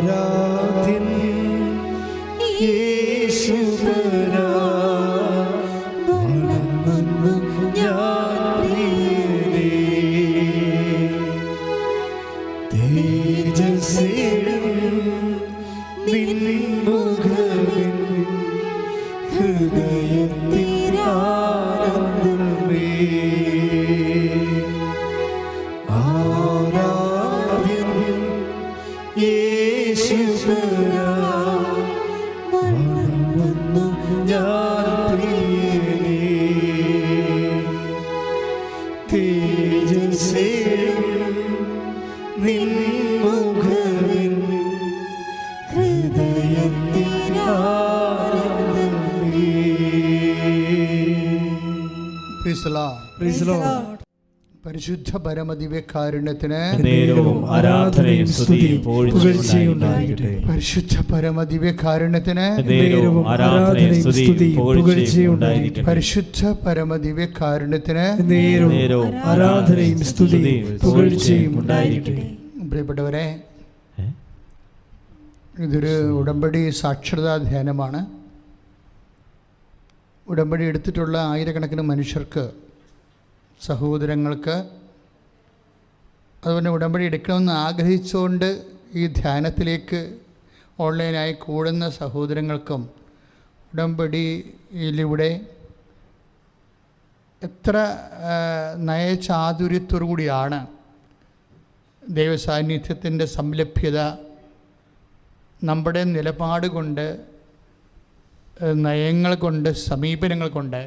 ആരാധ്യൻ യേശുപരാ, വണങ്ങുന്നു ഞാൻ പ്രിയനേ. തേജസ്സേഴും നിൻ മുഖമിൻ ഹൃദയത്തിലാനന്ദമേ. ആരാധ്യൻ യേശുപരാ, വണങ്ങുന്നു ഞാൻ പ്രിയനേ. തേജസ്സേഴും നിൻ മുഖമിൻ ഹൃദയത്തിലാനന്ദമേ. പരിശുദ്ധ പരമദിവ്യകാരുണ്യത്തിന് നേരവും ആരാധനയും സ്തുതിയും പുകഴ്ചയും ഉണ്ടായിരിക്കട്ടെ. പരിശുദ്ധ പരമദിവ്യകാരുണ്യത്തിന് നേരവും ആരാധനയും സ്തുതിയും പുകഴ്ചയും ഉണ്ടായിരിക്കട്ടെ. പരിശുദ്ധ പരമദിവ്യകാരുണ്യത്തിന് നേരവും ആരാധനയും സ്തുതിയും പുകഴ്ചയും ഉണ്ടായിരിക്കട്ടെ. പ്രിയപ്പെട്ടവരെ, ഇതൊരു ഉടമ്പടി സാക്ഷരതാ ധ്യാനമാണ്. ഉടമ്പടി എടുത്തിട്ടുള്ള ആയിരക്കണക്കിന് മനുഷ്യർക്ക്, സഹോദരങ്ങൾക്ക്, അതുപോലെ ഉടമ്പടി എടുക്കണമെന്ന് ആഗ്രഹിച്ചുകൊണ്ട് ഈ ധ്യാനത്തിലേക്ക് ഓൺലൈനായി കൂടുന്ന സഹോദരങ്ങൾക്കും ഉടമ്പടിയിലൂടെ എത്ര നയചാതുര്യത്തോടു കൂടിയാണ് ദൈവസാന്നിധ്യത്തിൻ്റെ സംലഭ്യത നമ്മുടെ നിലപാട് കൊണ്ട്, നയങ്ങൾ കൊണ്ട്, സമീപനങ്ങൾ കൊണ്ട്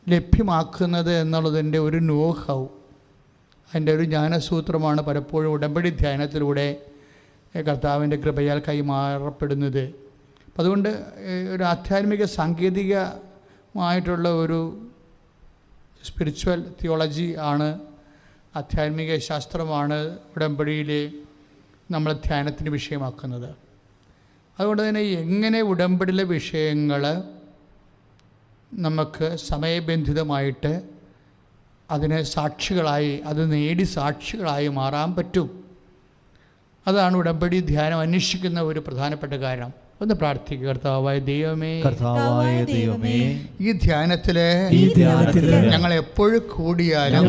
ലഭ്യമാക്കുന്നത് എന്നുള്ളതിൻ്റെ ഒരു നോഹൗ, അതിൻ്റെ ഒരു ജ്ഞാനസൂത്രമാണ് പലപ്പോഴും ഉടമ്പടി ധ്യാനത്തിലൂടെ കർത്താവിൻ്റെ കൃപയാൽ കൈമാറപ്പെടുന്നത്. അപ്പം അതുകൊണ്ട് ഒരു ആധ്യാത്മിക സാങ്കേതികമായിട്ടുള്ള ഒരു സ്പിരിച്വൽ തിയോളജി ആണ്, ആധ്യാത്മിക ശാസ്ത്രമാണ് ഉടമ്പടിയിലെ നമ്മൾ ധ്യാനത്തിന് വിഷയമാക്കുന്നത്. അതുകൊണ്ട് തന്നെ എങ്ങനെ ഉടമ്പടിയിലെ വിഷയങ്ങൾ നമുക്ക് സമയബന്ധിതമായിട്ട് അതിന് സാക്ഷികളായി, അത് നേടി സാക്ഷികളായി മാറാൻ പറ്റും, അതാണ് ഉടമ്പടി ധ്യാനം അന്വേഷിക്കുന്ന ഒരു പ്രധാനപ്പെട്ട കാരണം. ഒന്ന് പ്രാർത്ഥിക്കുക. കർത്താവായ ദൈവമേ, ഈ ധ്യാനത്തില് ഞങ്ങൾ എപ്പോഴും കൂടിയാലും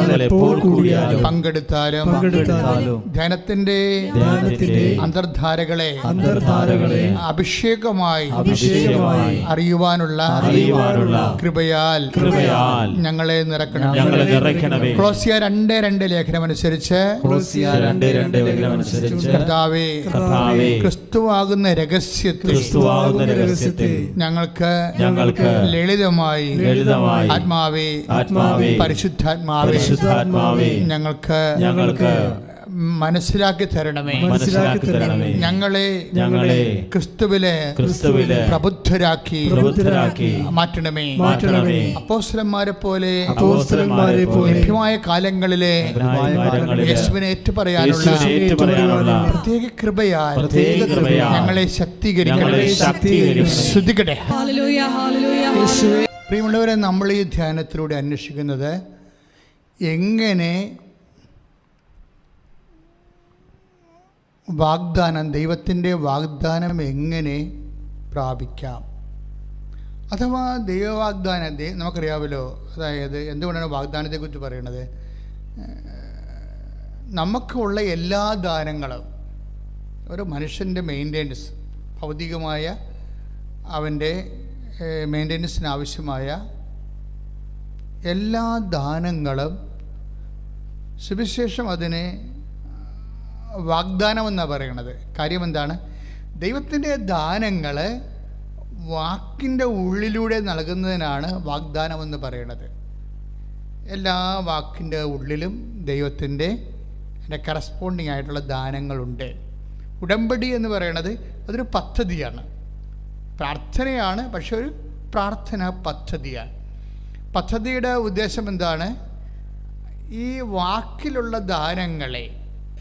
പങ്കെടുത്താലും ധ്യാനത്തിന്റെ അന്തർധാരകളെ അഭിഷേകമായി അറിയുവാനുള്ള കൃപയാൽ ഞങ്ങളെ നിറയ്ക്കണമേ. കൊളോസ്യ 2:2 ലേഖനമനുസരിച്ച് കർത്താവേ, ക്രിസ്തുവാകുന്ന രഹസ്യത്തിൽ ഞങ്ങൾക്ക് ലളിതമായി ആത്മാവേ പരിശുദ്ധാത്മാവേ ഞങ്ങൾക്ക് മനസ്സിലാക്കി തരണമേ. ഞങ്ങളെ ക്രിസ്തുവിലെ പ്രബുദ്ധരാക്കി മാറ്റണമേ. അപ്പോസ്തലന്മാരെ പോലെ ലഭ്യമായ കാലങ്ങളിലെ യേശുവിനെ ഏറ്റുപറയാനുള്ള പ്രത്യേക കൃപയാൽ ഞങ്ങളെ ശക്തീകരിക്കണമേ. ശ്രദ്ധിക്കട്ടെ. പ്രിയമുള്ളവരെ, നമ്മൾ ഈ ധ്യാനത്തിലൂടെ അന്വേഷിക്കുന്നത് എങ്ങനെ വാഗ്ദാനം, ദൈവത്തിൻ്റെ വാഗ്ദാനം എങ്ങനെ പ്രാപിക്കാം, അഥവാ ദൈവവാഗ്ദാനം. നമുക്കറിയാമല്ലോ, അതായത് എന്തുകൊണ്ടാണ് വാഗ്ദാനത്തെക്കുറിച്ച് പറയുന്നത്? നമുക്കുള്ള എല്ലാ ദാനങ്ങളും, ഒരു മനുഷ്യൻ്റെ മെയിൻ്റെനൻസ്, ഭൗതികമായ അവൻ്റെ മെയിൻ്റെനൻസിന് ആവശ്യമായ എല്ലാ ദാനങ്ങളും സുവിശേഷം അതിനെ വാഗ്ദാനമെന്നാണ് പറയണത്. കാര്യം എന്താണ്? ദൈവത്തിൻ്റെ ദാനങ്ങൾ വാക്കിൻ്റെ ഉള്ളിലൂടെ നൽകുന്നതിനാണ് വാഗ്ദാനമെന്ന് പറയണത്. എല്ലാ വാക്കിൻ്റെ ഉള്ളിലും ദൈവത്തിൻ്റെ കറസ്പോണ്ടിങ് ആയിട്ടുള്ള ദാനങ്ങളുണ്ട്. ഉടമ്പടി എന്ന് പറയണത് അതൊരു പദ്ധതിയാണ്, പ്രാർത്ഥനയാണ്, പക്ഷെ ഒരു പ്രാർത്ഥന പദ്ധതിയാണ്. പദ്ധതിയുടെ ഉദ്ദേശം എന്താണ്? ഈ വാക്കിലുള്ള ദാനങ്ങളെ,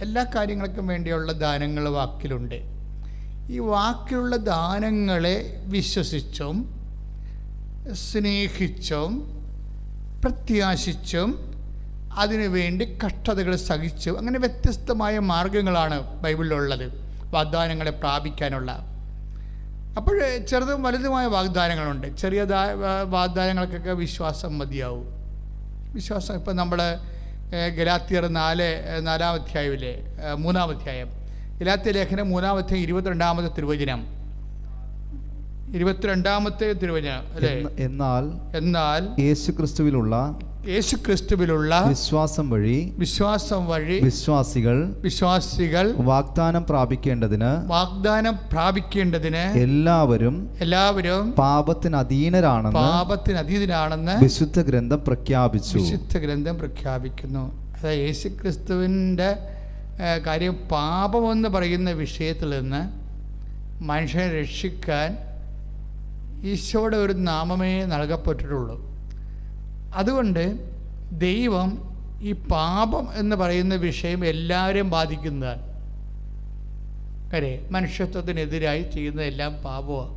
എല്ലാ കാര്യങ്ങൾക്കും വേണ്ടിയുള്ള ദാനങ്ങൾ വാക്കിലുണ്ട്. ഈ വാക്കിലുള്ള ദാനങ്ങളെ വിശ്വസിച്ചും സ്നേഹിച്ചും പ്രത്യാശിച്ചും അതിനു വേണ്ടി കഷ്ടതകൾ സഹിച്ചു. അങ്ങനെ വ്യത്യസ്തമായ മാർഗങ്ങളാണ് ബൈബിളിലുള്ളത് വാഗ്ദാനങ്ങളെ പ്രാപിക്കാനുള്ള. അപ്പോൾ ചെറുതും വലുതുമായ വാഗ്ദാനങ്ങളുണ്ട്. ചെറിയ വാഗ്ദാനങ്ങൾക്കൊക്കെ വിശ്വാസം മതിയാവും. വിശ്വാസം ഇപ്പം നമ്മൾ ഗലാത്യർ 4-ാം അധ്യായമില്ലേ, 3-ാം അധ്യായം, ഗലാത്യ ലേഖനം 3-ാം അധ്യായം 22-ാമത്തെ തിരുവചനം, 22-ാമത്തെ തിരുവചനം അല്ലേ? എന്നാൽ യേശുക്രിസ്തുവിലുള്ള വിശ്വാസം വഴി വിശ്വാസികൾ വാഗ്ദാനം പ്രാപിക്കേണ്ടതിന് എല്ലാവരും പാപത്തിന് അധീനരാണെന്ന് വിശുദ്ധ ഗ്രന്ഥം പ്രഖ്യാപിക്കുന്നു. അതായത് യേശുക്രിസ്തുവിൻ്റെ കാര്യം, പാപമെന്ന് പറയുന്ന വിഷയത്തിൽ നിന്ന് മനുഷ്യനെ രക്ഷിക്കാൻ ഈശോയുടെ ഒരു നാമമേ നൽകപ്പെട്ടിട്ടുള്ളൂ. അതുകൊണ്ട് ദൈവം ഈ പാപം എന്ന് പറയുന്ന വിഷയം എല്ലാവരെയും ബാധിക്കുന്നതാണ്. അല്ലേ? മനുഷ്യത്വത്തിനെതിരായി ചെയ്യുന്നതെല്ലാം പാപമാണ്.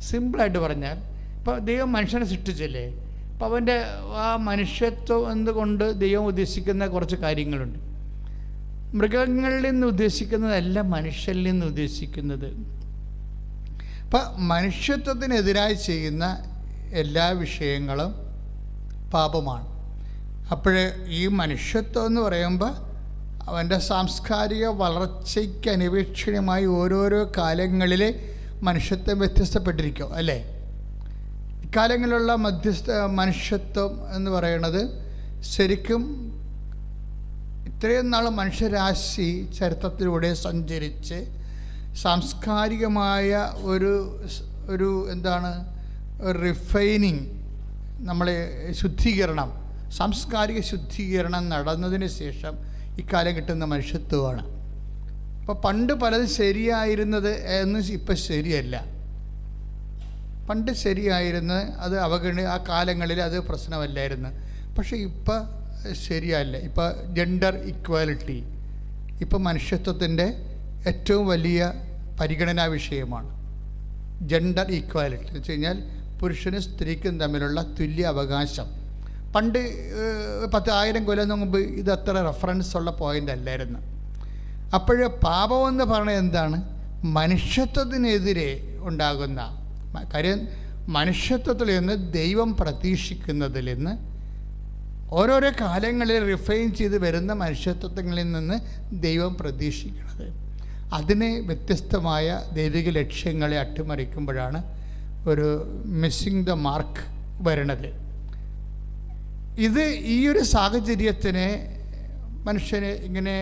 സിമ്പിളായിട്ട് പറഞ്ഞാൽ, ഇപ്പോൾ ദൈവം മനുഷ്യനെ സൃഷ്ടിച്ചില്ലേ, അപ്പോൾ അവൻ്റെ ആ മനുഷ്യത്വം എന്തുകൊണ്ട് ദൈവം ഉദ്ദേശിക്കുന്ന കുറച്ച് കാര്യങ്ങളുണ്ട്. മൃഗങ്ങളിൽ നിന്ന് ഉദ്ദേശിക്കുന്നതല്ല മനുഷ്യരിൽ നിന്ന് ഉദ്ദേശിക്കുന്നത്. അപ്പം മനുഷ്യത്വത്തിനെതിരായി ചെയ്യുന്ന എല്ലാ വിഷയങ്ങളും പാപമാണ്. അപ്പോൾ ഈ മനുഷ്യത്വം എന്ന് പറയുമ്പോൾ അവൻ്റെ സാംസ്കാരിക വളർച്ചയ്ക്ക് അനിവേക്ഷണമായി ഓരോരോ കാലങ്ങളിൽ മനുഷ്യത്വം വ്യത്യസ്തപ്പെട്ടിരിക്കും അല്ലേ? ഇക്കാലങ്ങളിലുള്ള മനുഷ്യത്വം എന്ന് പറയുന്നത് ശരിക്കും ഇത്രയും നാൾ മനുഷ്യരാശി ചരിത്രത്തിലൂടെ സഞ്ചരിച്ച് സാംസ്കാരികമായ ഒരു എന്താണ് റിഫൈനിങ്, നമ്മളെ സാംസ്കാരിക ശുദ്ധീകരണം നടന്നതിന് ശേഷം ഇക്കാലം കിട്ടുന്ന മനുഷ്യത്വമാണ്. അപ്പോൾ പണ്ട് പലതും ശരിയായിരുന്നത് എന്ന് ഇപ്പം ശരിയല്ല. പണ്ട് ശരിയായിരുന്നത് അത് ആ കാലങ്ങളിൽ അത് പ്രശ്നമല്ലായിരുന്നു. പക്ഷേ ഇപ്പം ശരിയല്ല. ഇപ്പോൾ ജെൻഡർ ഇക്വാലിറ്റി ഇപ്പം മനുഷ്യത്വത്തിൻ്റെ ഏറ്റവും വലിയ പരിഗണനാ വിഷയമാണ്. ജെൻഡർ ഈക്വാലിറ്റി എന്ന് വെച്ച് കഴിഞ്ഞാൽ പുരുഷനും സ്ത്രീക്കും തമ്മിലുള്ള തുല്യ അവകാശം. പണ്ട് 10,000 കൊല്ലം മുമ്പ് ഇത് അത്ര റെഫറൻസ് ഉള്ള പോയിൻ്റ് അല്ലായിരുന്നു. അപ്പോൾ പാപമെന്ന് പറയുന്നത് എന്താണ്? മനുഷ്യത്വത്തിനെതിരെ ഉണ്ടാകുന്ന കാര്യം. മനുഷ്യത്വത്തിൽ നിന്ന് ദൈവം പ്രതീക്ഷിക്കുന്നതിൽ നിന്ന് ഓരോരോ കാലങ്ങളിൽ റിഫൈൻ ചെയ്ത് വരുന്ന മനുഷ്യത്വങ്ങളിൽ നിന്ന് ദൈവം പ്രതീക്ഷിക്കുന്നത്, അതിന് വ്യത്യസ്തമായ ദൈവിക ലക്ഷ്യങ്ങളെ അട്ടിമറിക്കുമ്പോഴാണ് ഒരു മിസ്സിങ് ദ മാർക്ക് വരണത്. ഈ ഒരു സാഹചര്യത്തിന് മനുഷ്യന് ഇങ്ങനെ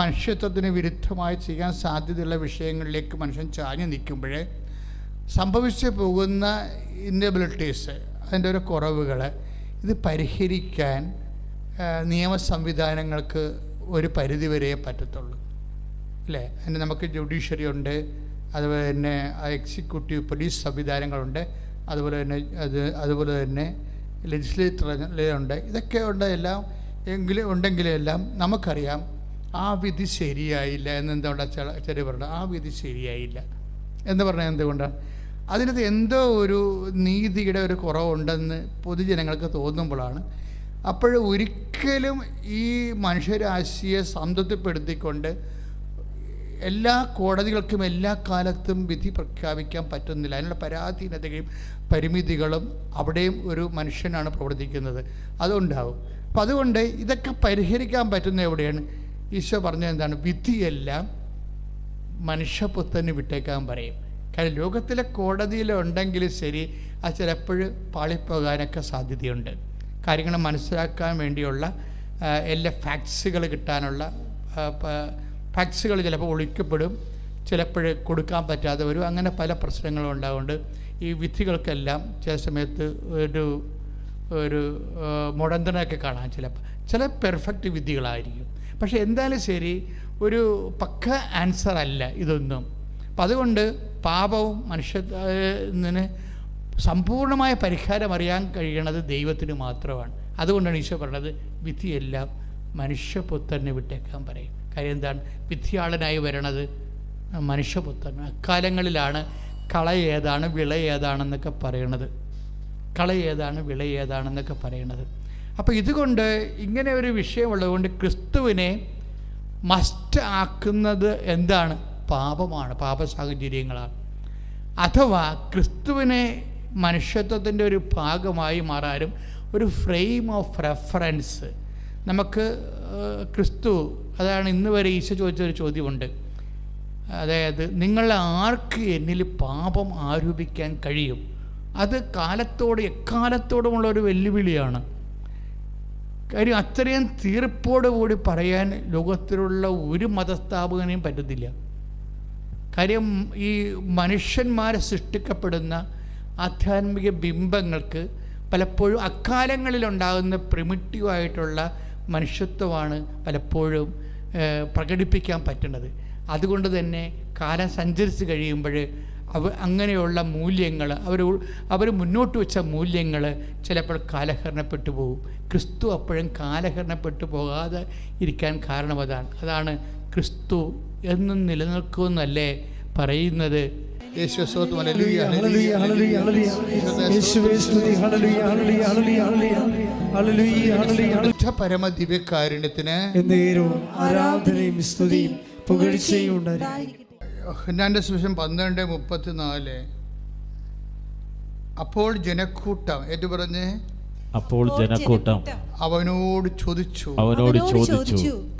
മനുഷ്യത്വത്തിന് വിരുദ്ധമായി ചെയ്യാൻ സാധ്യതയുള്ള വിഷയങ്ങളിലേക്ക് മനുഷ്യൻ ചാഞ്ഞു നിൽക്കുമ്പോൾ സംഭവിച്ചു പോകുന്ന ഇന്നബിലിറ്റീസ്, അതിൻ്റെ ഒരു കുറവുകൾ, ഇത് പരിഹരിക്കാൻ നിയമ സംവിധാനങ്ങൾക്ക് ഒരു പരിധിവരെ പറ്റത്തുള്ളൂ അല്ലേ? അതിന് നമുക്ക് ജുഡീഷ്യറി ഉണ്ട്, അതുപോലെ തന്നെ എക്സിക്യൂട്ടീവ് പോലീസ് സംവിധാനങ്ങളുണ്ട്, അതുപോലെ തന്നെ ലെജിസ്ലേറ്റർ ഉണ്ട്. ഇതൊക്കെ ഉണ്ടെങ്കിലെല്ലാം നമുക്കറിയാം ആ വിധി ശരിയായില്ല എന്നെന്തുകൊണ്ടാണ് ചെറിയ പറഞ്ഞത്? ആ വിധി ശരിയായില്ല എന്ന് പറഞ്ഞാൽ എന്തുകൊണ്ടാണ്? അതിനകത്ത് എന്തോ ഒരു നീതിയുടെ ഒരു കുറവുണ്ടെന്ന് പൊതുജനങ്ങൾക്ക് തോന്നുമ്പോഴാണ്. അപ്പോൾ ഒരിക്കലും ഈ മനുഷ്യരാശിയെ സംതൃപ്തിപ്പെടുത്തിക്കൊണ്ട് എല്ലാ കോടതികൾക്കും എല്ലാ കാലത്തും വിധി പ്രഖ്യാപിക്കാൻ പറ്റുന്നില്ല. അതിനുള്ള പരാധീനതയും പരിമിതികളും അവിടെയും ഒരു മനുഷ്യനാണ് പ്രവർത്തിക്കുന്നത്, അതുണ്ടാവും. അപ്പം അതുകൊണ്ട് ഇതൊക്കെ പരിഹരിക്കാൻ പറ്റുന്ന എവിടെയാണ്? ഈശോ പറഞ്ഞത് എന്താണ്? വിധിയെല്ലാം മനുഷ്യപുത്രന് വിട്ടേക്കാൻ പറയും. കാരണം ലോകത്തിലെ കോടതിയിലുണ്ടെങ്കിലും ശരി, അത് ചിലപ്പോഴും പാളിപ്പോകാനൊക്കെ സാധ്യതയുണ്ട്. കാര്യങ്ങൾ മനസ്സിലാക്കാൻ വേണ്ടിയുള്ള എല്ലാ ഫാക്ട്സുകൾ കിട്ടാനുള്ള ഫാക്ട്സുകൾ ചിലപ്പോൾ ഒളിക്കപ്പെടും, ചിലപ്പോൾ കൊടുക്കാൻ പറ്റാതെ വരും. അങ്ങനെ പല പ്രശ്നങ്ങളും ഉണ്ടാകുന്നുണ്ട്. ഈ വിധികൾക്കെല്ലാം ചില സമയത്ത് ഒരു മുടന്തനൊക്കെ കാണാം. ചില പെർഫെക്റ്റ് വിധികളായിരിക്കും. പക്ഷേ എന്തായാലും ശരി, ഒരു പക്ക ആൻസർ അല്ല ഇതൊന്നും. അപ്പം അതുകൊണ്ട് പാപവും മനുഷ്യന് സമ്പൂർണ്ണമായ പരിഹാരം അറിയാൻ കഴിയണത് ദൈവത്തിന് മാത്രമാണ്. അതുകൊണ്ടാണ് ഈശോ പറഞ്ഞത് വിധിയെല്ലാം മനുഷ്യപുത്രനെ വിട്ടേക്കാൻ പറയും. കാര്യം എന്താണ്? വിധിയാളനായി വരണത് മനുഷ്യപുത്രൻ. അക്കാലങ്ങളിലാണ് കള ഏതാണ് വിള ഏതാണെന്നൊക്കെ പറയണത്. കള ഏതാണ് വിള ഏതാണെന്നൊക്കെ പറയണത്. അപ്പോൾ ഇതുകൊണ്ട് ഇങ്ങനെ ഒരു വിഷയമുള്ളതുകൊണ്ട് ക്രിസ്തുവിനെ മസ്റ്റ് ആക്കുന്നത് എന്താണ്? പാപമാണ്, പാപ സാഹചര്യങ്ങളാണ്. അഥവാ ക്രിസ്തുവിനെ മനുഷ്യത്വത്തിൻ്റെ ഒരു ഭാഗമായി മാറാനും ഒരു ഫ്രെയിം ഓഫ് റെഫറൻസ് നമുക്ക് ക്രിസ്തു, അതാണ് ഇന്ന് വരെ ഈശോ ചോദിച്ചൊരു ചോദ്യമുണ്ട്. അതായത് നിങ്ങൾ ആർക്ക് എന്നിൽ പാപം ആരോപിക്കാൻ കഴിയും? അത് എക്കാലത്തോടുമുള്ള ഒരു വെല്ലുവിളിയാണ്. കാര്യം അത്രയും തീർപ്പോടുകൂടി പറയാൻ ലോകത്തിലുള്ള ഒരു മതസ്ഥാപകനെയും പറ്റത്തില്ല. കാര്യം ഈ മനുഷ്യന്മാരെ സൃഷ്ടിക്കപ്പെടുന്ന ആധ്യാത്മിക ബിംബങ്ങൾക്ക് പലപ്പോഴും അക്കാലങ്ങളിലുണ്ടാകുന്ന പ്രിമിറ്റീവായിട്ടുള്ള മനുഷ്യത്വമാണ് പലപ്പോഴും പ്രകടിപ്പിക്കാൻ പറ്റുന്നത്. അതുകൊണ്ട് തന്നെ കാലം സഞ്ചരിച്ച് കഴിയുമ്പോൾ അങ്ങനെയുള്ള മൂല്യങ്ങൾ അവർ മുന്നോട്ട് വെച്ച മൂല്യങ്ങൾ ചിലപ്പോൾ കാലഹരണപ്പെട്ടു പോകും. ക്രിസ്തു അപ്പോഴും കാലഹരണപ്പെട്ടു പോകാതെ ഇരിക്കാൻ കാരണം അതാണ് ക്രിസ്തു എന്നും നിലനിൽക്കുമെന്നല്ലേ പറയുന്നത്. പരമദിവ്യകാരുണ്യത്തിന് ആരാധനയും സ്തുതിയും പുകഴ്ചയും ഉണ്ടായിരിക്കട്ടെ. യോഹന്നാന്റെ സുവിശേഷം 12:34. അപ്പോൾ ജനക്കൂട്ടം ഏറ്റുപറഞ്ഞ് അപ്പോൾ ജനക്കൂട്ടം അവനോട് ചോദിച്ചു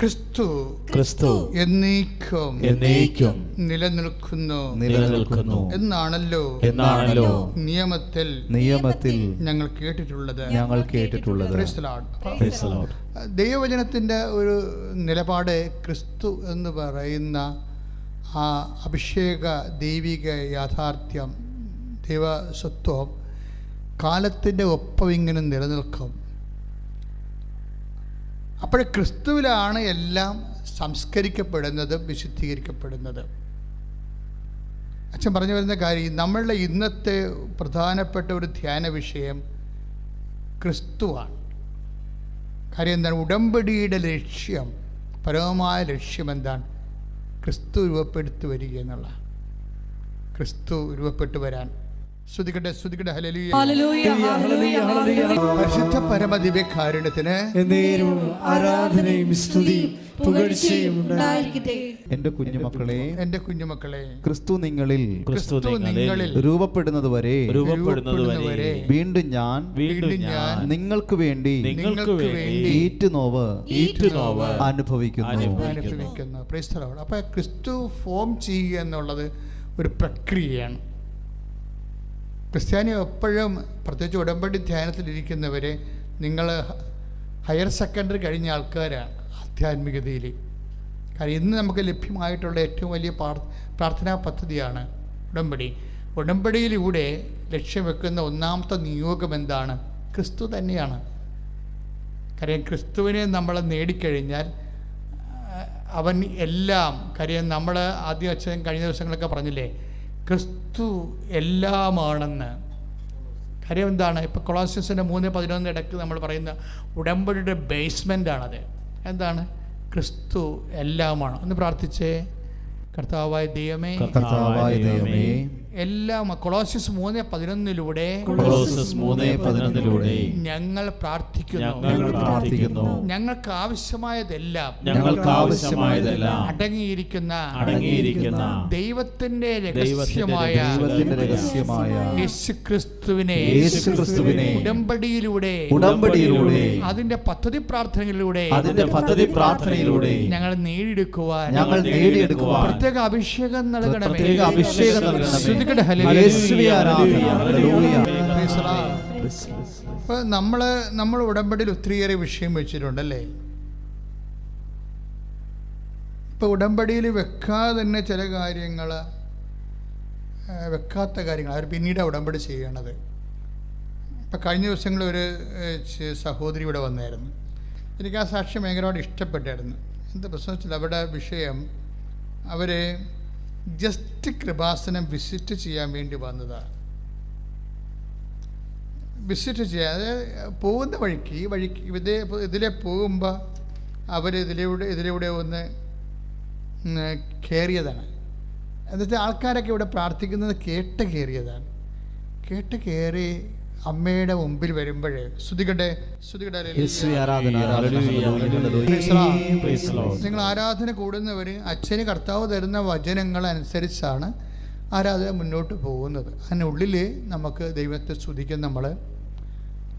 ക്രിസ്തു എന്നേക്കും നിലനിൽക്കുന്നു എന്നാണല്ലോ നിയമത്തിൽ ഞങ്ങൾ കേട്ടിട്ടുള്ളത്. ദൈവവചനത്തിൻ്റെ ഒരു നിലപാട് ക്രിസ്തു എന്ന് പറയുന്ന ആ അഭിഷേക ദൈവിക യാഥാർത്ഥ്യം, ദൈവസത്വം കാലത്തിൻ്റെ ഒപ്പം ഇങ്ങനെ നിലനിൽക്കും. അപ്പോൾ ക്രിസ്തുവിലാണ് എല്ലാം സംസ്കരിക്കപ്പെടുന്നതും വിശുദ്ധീകരിക്കപ്പെടുന്നത്. അച്ഛൻ പറഞ്ഞു വരുന്ന കാര്യം, നമ്മളുടെ ഇന്നത്തെ പ്രധാനപ്പെട്ട ഒരു ധ്യാന വിഷയം ക്രിസ്തുവാണ്. കാര്യം എന്താണ്? ഉടമ്പടിയുടെ ലക്ഷ്യം, പരമമായ ലക്ഷ്യം എന്താണ്? ക്രിസ്തു രൂപപ്പെടുത്തി വരിക എന്നുള്ള, ക്രിസ്തു രൂപപ്പെട്ടു വരാൻ. സ്തുതിക്കട്ടെ ഹല്ലേലൂയ. പരിശുദ്ധ പരമദിവ്യകാരുണ്യത്തിന് ആരാധനയും സ്തുതിയും പുകഴ്ചയും ഉണ്ടായിരിക്കട്ടെ. എന്റെ കുഞ്ഞുമക്കളെ, ക്രിസ്തു നിങ്ങളിൽ രൂപപ്പെടുന്നത് വരെ വീണ്ടും ഞാൻ നിങ്ങൾക്ക് വേണ്ടി ഈറ്റുനോവ് അനുഭവിക്കുന്നു. അപ്പോൾ ക്രിസ്തു ഫോം ചെയ്യുക എന്നുള്ളത് ഒരു പ്രക്രിയയാണ്. ക്രിസ്ത്യാനി എപ്പോഴും, പ്രത്യേകിച്ച് ഉടമ്പടി ധ്യാനത്തിലിരിക്കുന്നവരെ, നിങ്ങൾ ഹയർ സെക്കൻഡറി കഴിഞ്ഞ ആൾക്കാരാണ് ആധ്യാത്മികതയിൽ. കാരണം ഇന്ന് നമുക്ക് ലഭ്യമായിട്ടുള്ള ഏറ്റവും വലിയ പ്രാർത്ഥനാ പദ്ധതിയാണ് ഉടമ്പടി. ഉടമ്പടിയിലൂടെ ലക്ഷ്യം വെക്കുന്ന ഒന്നാമത്തെ നിയോഗം എന്താണ്? ക്രിസ്തു തന്നെയാണ്. കാര്യം ക്രിസ്തുവിനെ നമ്മൾ നേടിക്കഴിഞ്ഞാൽ അവൻ എല്ലാം, കാര്യം നമ്മൾ ആദ്യം അച്ഛൻ കഴിഞ്ഞ ദിവസങ്ങളൊക്കെ പറഞ്ഞില്ലേ, ക്രിസ്തു എല്ലാമാണെന്ന്. കാര്യം എന്താണ്? ഇപ്പോൾ കൊളോസ്യസിൻ്റെ 3:11 ഇടയ്ക്ക് നമ്മൾ പറയുന്ന ഉടമ്പടിയുടെ ബേസ്മെൻ്റാണത്. എന്താണ്? ക്രിസ്തു എല്ലാമാണ്. ഒന്ന് പ്രാർത്ഥിച്ചേ. കർത്താവായ ദൈവമേ, എല്ലാം. കൊളോസ്യസ് 3:11 ഞങ്ങൾ പ്രാർത്ഥിക്കുന്നു, ഞങ്ങൾക്ക് ആവശ്യമായതെല്ലാം അടങ്ങിയിരിക്കുന്ന ദൈവത്തിന്റെ രഹസ്യമായ യേശുക്രിസ്തുവിനെ ഉടമ്പടിയിലൂടെ അതിന്റെ പദ്ധതി പ്രാർത്ഥനയിലൂടെ ഞങ്ങൾ നേടിയെടുക്കുവാൻ പ്രത്യേക അഭിഷേകം നൽകണമേ. ഇപ്പൊ നമ്മൾ ഉടമ്പടിയിൽ ഒത്തിരിയേറെ വിഷയം വെച്ചിട്ടുണ്ടല്ലേ. ഇപ്പൊ ഉടമ്പടിയിൽ വെക്കാതെ തന്നെ ചില കാര്യങ്ങൾ, വെക്കാത്ത കാര്യങ്ങൾ അവർ പിന്നീട് ഉടമ്പടി ചെയ്യണത്. ഇപ്പം കഴിഞ്ഞ ദിവസങ്ങളിൽ ഒരു സഹോദരി ഇവിടെ വന്നായിരുന്നു. എനിക്ക് ആ സാക്ഷ്യം ഭയങ്കരമായിട്ട് ഇഷ്ടപ്പെട്ടായിരുന്നു. എന്താ പ്രശ്നം വെച്ചാൽ അവിടെ വിഷയം, അവർ ജസ്റ്റ് കൃപാസനം വിസിറ്റ് ചെയ്യാൻ വേണ്ടി വന്നതാണ്. വിസിറ്റ് ചെയ്യാൻ, അതായത് പോകുന്ന വഴിക്ക് ഇതിലെ പോകുമ്പോൾ അവർ ഇതിലൂടെ ഒന്ന് കയറിയതാണ്. എന്നിട്ട് ആൾക്കാരൊക്കെ ഇവിടെ പ്രാർത്ഥിക്കുന്നത് കേട്ട് കയറിയതാണ്. കേട്ട് കയറി അമ്മയുടെ മുമ്പിൽ വരുമ്പോൾ നിങ്ങൾ ആരാധന കൂടുന്നവർ അച്ഛന് കർത്താവ് തരുന്ന വചനങ്ങൾ അനുസരിച്ചാണ് ആരാധന മുന്നോട്ട് പോകുന്നത്. അതിനുള്ളിൽ നമുക്ക് ദൈവത്തെ സ്തുതിക്കും. നമ്മൾ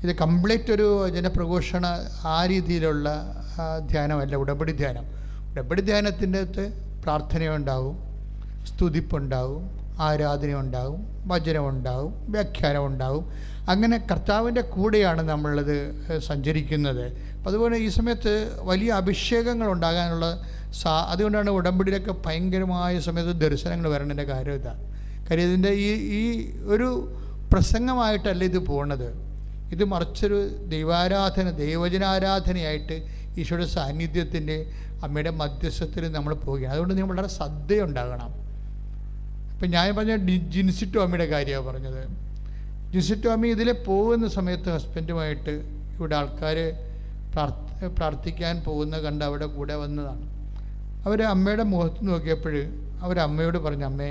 ഇത് കംപ്ലീറ്റ് ഒരു ജനപ്രഘോഷണ ആ രീതിയിലുള്ള ധ്യാനമല്ല ഉടമ്പടി ധ്യാനം. ഉടമ്പടി ധ്യാനത്തിൻ്റെ അകത്ത് പ്രാർത്ഥനയുണ്ടാവും, സ്തുതിപ്പുണ്ടാവും, ആരാധനയുണ്ടാവും, വചനമുണ്ടാവും, വ്യാഖ്യാനമുണ്ടാവും. അങ്ങനെ കർത്താവിൻ്റെ കൂടെയാണ് നമ്മളത് സഞ്ചരിക്കുന്നത്. അപ്പം അതുപോലെ ഈ സമയത്ത് വലിയ അഭിഷേകങ്ങൾ ഉണ്ടാകാനുള്ള അതുകൊണ്ടാണ് ഉടമ്പടിയിലൊക്കെ ഭയങ്കരമായ സമയത്ത് ദർശനങ്ങൾ വരേണ്ടതിൻ്റെ കാര്യം ഇതാണ്. കാര്യം ഇതിൻ്റെ ഈ ഒരു പ്രസംഗമായിട്ടല്ല ഇത് പോണത്. ഇത് മറിച്ചൊരു ദൈവാരാധന, ദൈവജനാരാധനയായിട്ട് ഈശോയുടെ സാന്നിധ്യത്തിൻ്റെ അമ്മയുടെ മധ്യസ്ഥത്തിൽ നമ്മൾ പോവുകയാണ്. അതുകൊണ്ട് നിങ്ങൾ വളരെ ശ്രദ്ധയുണ്ടാകണം. ഇപ്പം ഞാൻ പറഞ്ഞ ജിൻസി ടോമിയുടെ കാര്യമാണ് പറഞ്ഞത്. ജിൻസി ടോമി ഇതിൽ പോകുന്ന സമയത്ത് ഹസ്ബൻഡുമായിട്ട് ഇവിടെ ആൾക്കാർ പ്രാർത്ഥിക്കാൻ പോകുന്ന കണ്ട് അവിടെ കൂടെ വന്നതാണ്. അവർ അമ്മയുടെ മുഖത്ത് നോക്കിയപ്പോൾ അവരമ്മയോട് പറഞ്ഞു, അമ്മേ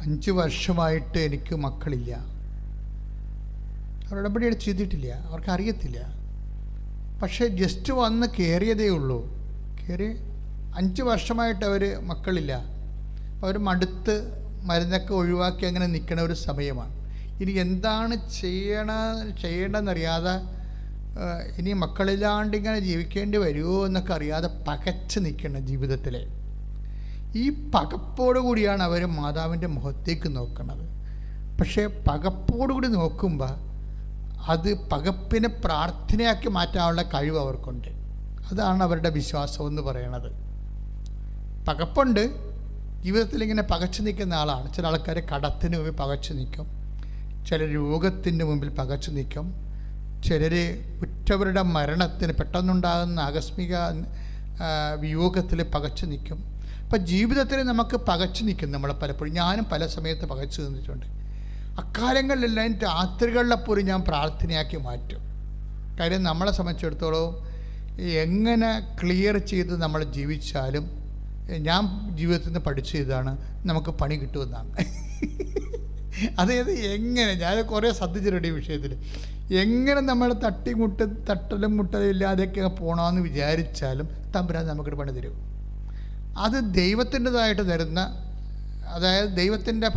5 വർഷമായിട്ട് എനിക്ക് മക്കളില്ല. അവർ ഉടമ്പടി ചെയ്തിട്ടില്ല, അവർക്ക് അറിയത്തില്ല. പക്ഷേ ജസ്റ്റ് വന്ന് കയറിയതേ ഉള്ളൂ. കയറി 5 വർഷമായിട്ട് അവർ മക്കളില്ല. അവർ മടുത്ത് മരുന്നൊക്കെ ഒഴിവാക്കി അങ്ങനെ നിൽക്കുന്ന ഒരു സമയമാണ്. ഇനി എന്താണ് ചെയ്യേണ്ടതെന്നറിയാതെ, ഇനി മക്കളില്ലാണ്ട് ഇങ്ങനെ ജീവിക്കേണ്ടി വരുമോ എന്നൊക്കെ അറിയാതെ പകച്ച് നിൽക്കണം ജീവിതത്തിൽ. ഈ പകപ്പോടു കൂടിയാണ് അവർ മാതാവിൻ്റെ മുഖത്തേക്ക് നോക്കുന്നത്. പക്ഷേ പകപ്പോടുകൂടി നോക്കുമ്പോൾ അത് പകപ്പിനെ പ്രാർത്ഥനയാക്കി മാറ്റാനുള്ള കഴിവ് അവർക്കുണ്ട്. അതാണ് അവരുടെ വിശ്വാസം എന്ന് പറയുന്നത്. പകപ്പുണ്ട്, ജീവിതത്തിൽ ഇങ്ങനെ പകച്ചു നിൽക്കുന്ന ആളാണ്. ചില ആൾക്കാർ കടത്തിന് മുമ്പിൽ പകച്ചു നിൽക്കും, ചിലർ രോഗത്തിൻ്റെ മുമ്പിൽ പകച്ചു നിൽക്കും, ചിലർ ഉറ്റവരുടെ മരണത്തിന് പെട്ടെന്നുണ്ടാകുന്ന ആകസ്മിക വിയോഗത്തിൽ പകച്ചു നിൽക്കും. അപ്പം ജീവിതത്തിൽ നമുക്ക് പകച്ചു നിൽക്കും. നമ്മൾ പലപ്പോഴും, ഞാനും പല സമയത്ത് പകച്ചു നിന്നിട്ടുണ്ട്. അക്കാലങ്ങളിലെല്ലാം രാത്രികളിലെപ്പോലും ഞാൻ പ്രാർത്ഥനയാക്കി മാറ്റും. കാര്യം നമ്മളെ സംബന്ധിച്ചിടത്തോളം എങ്ങനെ ക്ലിയർ ചെയ്ത് നമ്മൾ ജീവിച്ചാലും, ഞാൻ ജീവിതത്തിൽ നിന്ന് പഠിച്ചതാണ് നമുക്ക് പണി കിട്ടുമെന്നാണ്. അതായത് എങ്ങനെ, ഞാൻ കുറേ ശ്രദ്ധിച്ചിട്ടുണ്ട് ഈ വിഷയത്തിൽ. എങ്ങനെ നമ്മൾ തട്ടലും മുട്ടലും ഇല്ലാതെയൊക്കെ പോകണമെന്ന് വിചാരിച്ചാലും തമ്പുരാൻ നമുക്കൊരു പണി തരും. അത് ദൈവത്തിൻ്റെതായിട്ട് തരുന്ന, അതായത് ദൈവത്തിൻ്റെ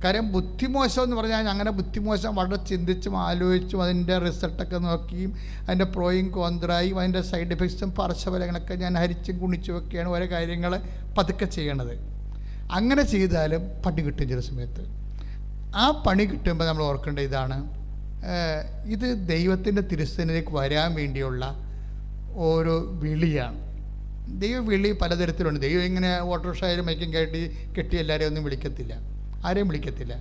കാര്യം. ബുദ്ധിമോശം എന്ന് പറഞ്ഞാൽ അങ്ങനെ ബുദ്ധിമോശം വളരെ ചിന്തിച്ചും ആലോചിച്ചും അതിൻ്റെ റിസൾട്ടൊക്കെ നോക്കിയും അതിൻ്റെ പ്രോയും കോന്ത്രായും അതിൻ്റെ സൈഡ് എഫക്ട്സും പാർശ്വഫലങ്ങളൊക്കെ ഞാൻ ഹരിച്ചും കുണിച്ചുമൊക്കെയാണ് ഓരോ കാര്യങ്ങൾ പതുക്കെ ചെയ്യണത്. അങ്ങനെ ചെയ്താലും പണി കിട്ടും ചില സമയത്ത്. ആ പണി കിട്ടുമ്പോൾ നമ്മൾ ഓർക്കേണ്ട ഇതാണ്, ഇത് ദൈവത്തിൻ്റെ തിരുസന്നിധിയിലേക്ക് വരാൻ വേണ്ടിയുള്ള ഓരോ വിളിയാണ്. ദൈവവിളി പലതരത്തിലുണ്ട്. ദൈവം ഇങ്ങനെ ഓട്ടോറിക്ഷയിലും മൈക്കും കെട്ടി എല്ലാവരെയും ഒന്നും വിളിക്കത്തില്ല, ആരെയും വിളിക്കത്തില്ല.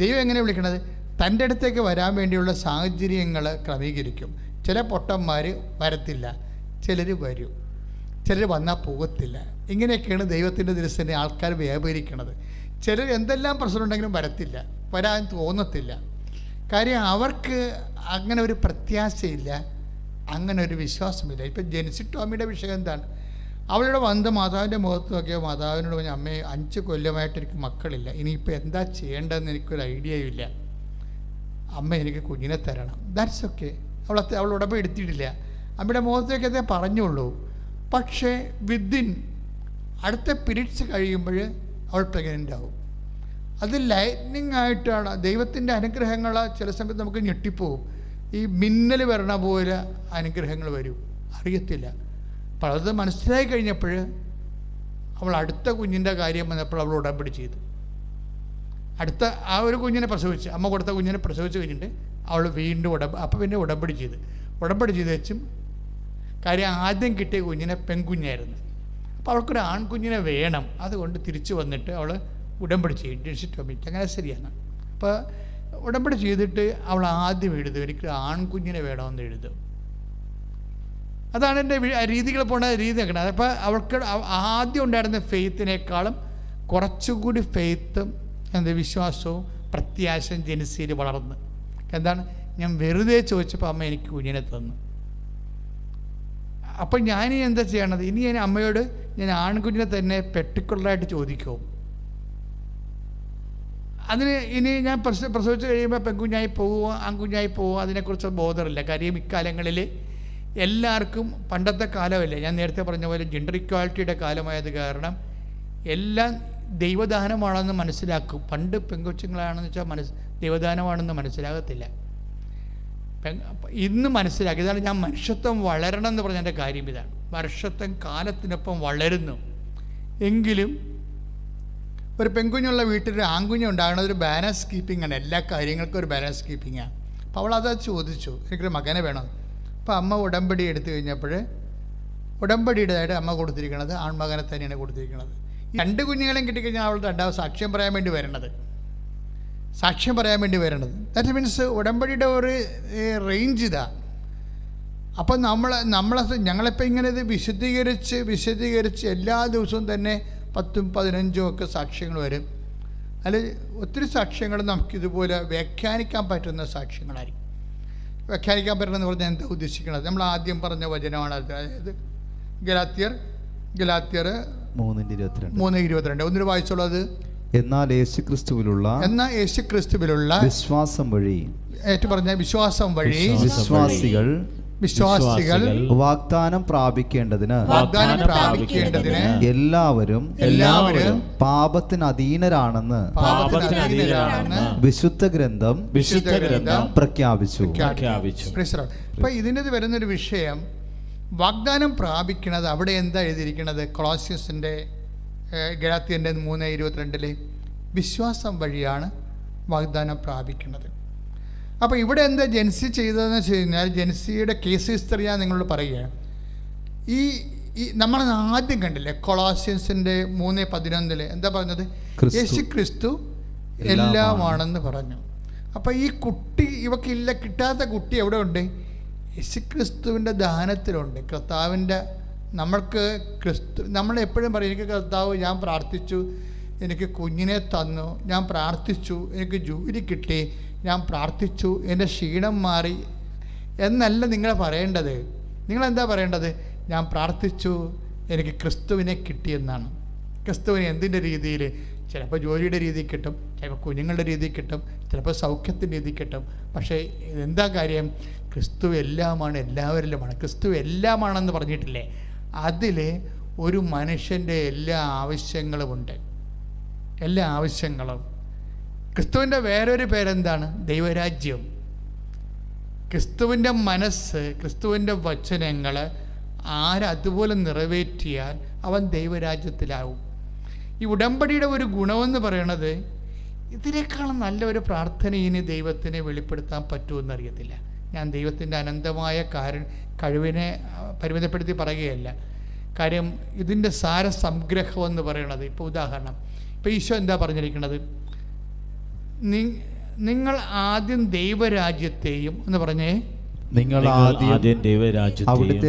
ദൈവം എങ്ങനെ വിളിക്കണത്? തൻ്റെ അടുത്തേക്ക് വരാൻ വേണ്ടിയുള്ള സാഹചര്യങ്ങൾ ക്രമീകരിക്കും. ചില പൊട്ടന്മാർ വരത്തില്ല, ചിലർ വരും, ചിലർ വന്നാൽ പോകത്തില്ല. ഇങ്ങനെയൊക്കെയാണ് ദൈവത്തിൻ്റെ ദിവസത്തിന് ആൾക്കാർ വ്യാപരിക്കണത്. ചിലർ എന്തെല്ലാം പ്രശ്നമുണ്ടെങ്കിലും വരത്തില്ല, വരാൻ തോന്നത്തില്ല. കാര്യം അവർക്ക് അങ്ങനെ ഒരു പ്രത്യാശയില്ല, അങ്ങനെ ഒരു വിശ്വാസമില്ല. ഇപ്പം ജെൻസി ടോമിയുടെ വിഷയം എന്താണ്? അവളുടെ വന്ന് മാതാവിൻ്റെ മുഖത്ത് നോക്കിയാൽ മാതാവിനോട് പറഞ്ഞു, അമ്മേ 5 കൊല്ലമായിട്ട് എനിക്ക് മക്കളില്ല, ഇനിയിപ്പോൾ എന്താ ചെയ്യേണ്ടതെന്ന് എനിക്കൊരു ഐഡിയയും ഇല്ല, അമ്മ എനിക്ക് കുഞ്ഞിനെ തരണം. That's okay. അവൾ ഉടമ്പടി എടുത്തിട്ടില്ല, അമ്മയുടെ മുഖത്തേക്ക് അതേ പറഞ്ഞുള്ളൂ. പക്ഷേ വിത്തിൻ അടുത്ത പീരീഡ്സ് കഴിയുമ്പോൾ അവൾ പ്രഗ്നൻ്റ് ആവും. അത് ലൈറ്റ്നിങ് ആയിട്ടാണ്. ദൈവത്തിൻ്റെ അനുഗ്രഹങ്ങൾ ചില സമയത്ത് നമുക്ക് ഞെട്ടിപ്പോവും. ഈ മിന്നൽ വരണ പോലെ അനുഗ്രഹങ്ങൾ വരും, അറിയത്തില്ല. അപ്പോൾ അത് മനസ്സിലായി കഴിഞ്ഞപ്പോൾ അവൾ അടുത്ത കുഞ്ഞിൻ്റെ കാര്യം വന്നപ്പോൾ അവൾ ഉടമ്പടി ചെയ്തു. അടുത്ത ആ ഒരു കുഞ്ഞിനെ പ്രസവിച്ച്, അമ്മ കൊടുത്ത കുഞ്ഞിനെ പ്രസവിച്ച് കഴിഞ്ഞിട്ട് അവൾ വീണ്ടും അപ്പോൾ പിന്നെ ഉടമ്പടി ചെയ്ത് വെച്ചും. കാര്യം ആദ്യം കിട്ടിയ കുഞ്ഞിനെ പെൺകുഞ്ഞായിരുന്നു. അപ്പോൾ അവൾക്കൊരു ആൺകുഞ്ഞിനെ വേണം. അതുകൊണ്ട് തിരിച്ചു വന്നിട്ട് അവൾ ഉടമ്പടി ചെയ്യും, ഡിസിറ്റോമിറ്റ്. അങ്ങനെ ശരിയാണ്. അപ്പോൾ ഉടമ്പടി ചെയ്തിട്ട് അവൾ ആദ്യം എഴുതും, എനിക്ക് ആൺകുഞ്ഞിനെ വേണമെന്ന് എഴുതും. അതാണ് എൻ്റെ രീതികൾ പോണ രീതി നോക്കണം. അപ്പോൾ അവൾക്ക് ആദ്യം ഉണ്ടായിരുന്ന ഫെയ്ത്തിനേക്കാളും കുറച്ചുകൂടി ഫെയ്ത്തും വിശ്വാസവും പ്രത്യാശയും ജെൻസിയിൽ വളർന്ന്. എന്താണ്, ഞാൻ വെറുതെ ചോദിച്ചപ്പോൾ അമ്മ എനിക്ക് കുഞ്ഞിനെ തന്നു. അപ്പം ഞാനീ എന്താ ചെയ്യണത്? ഇനി ഞാൻ അമ്മയോട് ഞാൻ ആൺകുഞ്ഞിനെ തന്നെ പെർട്ടിക്കുലറായിട്ട് ചോദിക്കുമോ? അതിന് ഇനി ഞാൻ പ്രസവിച്ച് കഴിയുമ്പോൾ പെൺകുഞ്ഞായി പോവുക ആൺകുഞ്ഞായി പോവുക അതിനെക്കുറിച്ച് ബോധമില്ല. കാര്യം ഇക്കാലങ്ങളിൽ എല്ലാവർക്കും പണ്ടത്തെ കാലമല്ലേ, ഞാൻ നേരത്തെ പറഞ്ഞ പോലെ ജെൻഡർ ഇക്വാലിറ്റിയുടെ കാലമായത് കാരണം എല്ലാം ദൈവദാനമാണെന്ന് മനസ്സിലാക്കും. പണ്ട് പെൺകൊച്ചുങ്ങളാണെന്ന് വെച്ചാൽ ദൈവദാനമാണെന്ന് മനസ്സിലാകത്തില്ല. ഇന്ന് മനസ്സിലാക്കി. ഇതാണ് ഞാൻ മനുഷ്യത്വം വളരണം എന്ന് പറഞ്ഞതിൻ്റെ കാര്യം. ഇതാണ് മനുഷ്യത്വം കാലത്തിനൊപ്പം വളരുന്നു. എങ്കിലും ഒരു പെൺകുഞ്ഞുള്ള വീട്ടിലൊരു ആൺകുഞ്ഞ് ഉണ്ടാകുന്നത് ഒരു ബാലൻസ് കീപ്പിംഗ് ആണ്. എല്ലാ കാര്യങ്ങൾക്കും ഒരു ബാലൻസ് കീപ്പിംഗാണ്. അപ്പോൾ അവൾ അത് ചോദിച്ചു, എനിക്കൊരു മകനെ വേണം. അപ്പോൾ അമ്മ ഉടമ്പടി എടുത്തു കഴിഞ്ഞപ്പോൾ ഉടമ്പടിയുടേതായിട്ട് അമ്മ കൊടുത്തിരിക്കുന്നത് ആൺമകനെ തന്നെയാണ് കൊടുത്തിരിക്കുന്നത്. രണ്ട് കുഞ്ഞുങ്ങളെയും കിട്ടിക്കഴിഞ്ഞാൽ അവൾ രണ്ടാമത് സാക്ഷ്യം പറയാൻ വേണ്ടി വരണത്. ദാറ്റ് മീൻസ് ഉടമ്പടിയുടെ ഒരു റേഞ്ച് ഇതാ. അപ്പം ഞങ്ങളിപ്പോൾ ഇങ്ങനെ ഇത് വിശദീകരിച്ച് എല്ലാ ദിവസവും തന്നെ 10ഉം 15ഉം ഒക്കെ സാക്ഷ്യങ്ങൾ വരും. അതിൽ ഒത്തിരി സാക്ഷ്യങ്ങൾ നമുക്കിതുപോലെ വ്യാഖ്യാനിക്കാൻ പറ്റുന്ന സാക്ഷ്യങ്ങളായിരിക്കും. വ്യാഖ്യാനിക്കാൻ പറ്റുന്നതെന്ന് പറഞ്ഞാൽ എന്താ ഉദ്ദേശിക്കുന്നത്? നമ്മൾ ആദ്യം പറഞ്ഞ വചനമാണ്, അതായത് ഗലാത്യർ 3:22. ഒന്നിന് വായിച്ചുള്ളത്, എന്നാൽ യേശുക്രിസ്തുവിലുള്ള വിശ്വാസം വഴി, ഏറ്റു പറഞ്ഞ വിശ്വാസം വഴി വിശ്വാസികൾ വാഗ്ദാനം പ്രാപിക്കേണ്ടതിന് എല്ലാവരും പാപത്തിന് അധീനരാണെന്ന് വിശുദ്ധ ഗ്രന്ഥം പ്രഖ്യാപിച്ചു. അപ്പൊ ഇതിന് വരുന്നൊരു വിഷയം, വാഗ്ദാനം പ്രാപിക്കുന്നത്. അവിടെ എന്താ എഴുതിയിരിക്കുന്നത്? കൊളോസ്യസിന്റെ ഗലാത്യൻ്റെ 3:22 വിശ്വാസം വഴിയാണ് വാഗ്ദാനം പ്രാപിക്കുന്നത്. അപ്പോൾ ഇവിടെ എന്താ ജെൻസി ചെയ്തതെന്ന് വെച്ച് കഴിഞ്ഞാൽ, ജെൻസിയുടെ കേസ് ഹിസ്റ്ററി ഞാൻ നിങ്ങളോട് പറയുകയാണ്. ഈ നമ്മൾ ആദ്യം കണ്ടില്ലേ കൊളോസ്യൻസിൻ്റെ 3:11 എന്താ പറഞ്ഞത്? യേശു ക്രിസ്തു എല്ലാമാണെന്ന് പറഞ്ഞു. അപ്പോൾ ഈ കുട്ടി ഇവക്കില്ല, കിട്ടാത്ത കുട്ടി എവിടെ ഉണ്ട്? യേശു ക്രിസ്തുവിൻ്റെ ദാനത്തിലുണ്ട്. കർത്താവിൻ്റെ നമ്മളെപ്പോഴും പറയും, എനിക്ക് കർത്താവ്, ഞാൻ പ്രാർത്ഥിച്ചു, എനിക്ക് കുഞ്ഞിനെ തന്നു, ഞാൻ പ്രാർത്ഥിച്ചു, എനിക്ക് ജോലി കിട്ടി, ഞാൻ പ്രാർത്ഥിച്ചു, എൻ്റെ ക്ഷീണം മാറി എന്നല്ല നിങ്ങൾ പറയേണ്ടത്. നിങ്ങളെന്താ പറയേണ്ടത്? ഞാൻ പ്രാർത്ഥിച്ചു, എനിക്ക് ക്രിസ്തുവിനെ കിട്ടിയെന്നാണ്. ക്രിസ്തുവിനെ എന്തിൻ്റെ രീതിയിൽ? ചിലപ്പോൾ ജോലിയുടെ രീതിയിൽ കിട്ടും, ചിലപ്പോൾ കുഞ്ഞുങ്ങളുടെ രീതിയിൽ കിട്ടും, ചിലപ്പോൾ സൗഖ്യത്തിൻ്റെ രീതിയിൽ കിട്ടും. പക്ഷേ എന്താ കാര്യം? ക്രിസ്തു എല്ലാമാണ്, എല്ലാവരിലുമാണ്. ക്രിസ്തു എല്ലാമാണെന്ന് പറഞ്ഞിട്ടില്ലേ? അതിൽ ഒരു മനുഷ്യൻ്റെ എല്ലാ ആവശ്യങ്ങളുമുണ്ട്. എല്ലാ ആവശ്യങ്ങളും. ക്രിസ്തുവിൻ്റെ വേറൊരു പേരെന്താണ്? ദൈവരാജ്യം. ക്രിസ്തുവിൻ്റെ മനസ്സ്, ക്രിസ്തുവിൻ്റെ വചനങ്ങൾ ആരതുപോലെ നിറവേറ്റിയാൽ അവൻ ദൈവരാജ്യത്തിലാവും. ഈ ഉടമ്പടിയുടെ ഒരു ഗുണമെന്ന് പറയണത്, ഇതിനേക്കാളും നല്ലൊരു പ്രാർത്ഥന ഇനി ദൈവത്തിനെ വെളിപ്പെടുത്താൻ പറ്റുമെന്നറിയത്തില്ല. ഞാൻ ദൈവത്തിൻ്റെ അനന്തമായ കഴിവിനെ പരിമിതപ്പെടുത്തി പറയുകയല്ല. കാര്യം ഇതിൻ്റെ സാരസംഗ്രഹം എന്ന് പറയണത്, ഇപ്പോൾ ഉദാഹരണം, ഇപ്പോൾ ഈശോ എന്താ പറഞ്ഞിരിക്കുന്നത്? നിങ്ങൾ ആദ്യം ദൈവരാജ്യത്തെയും എന്ന് പറഞ്ഞേ, നിങ്ങൾ ആദ്യം ദൈവരാജ്യത്തെയും അവിടുത്തെ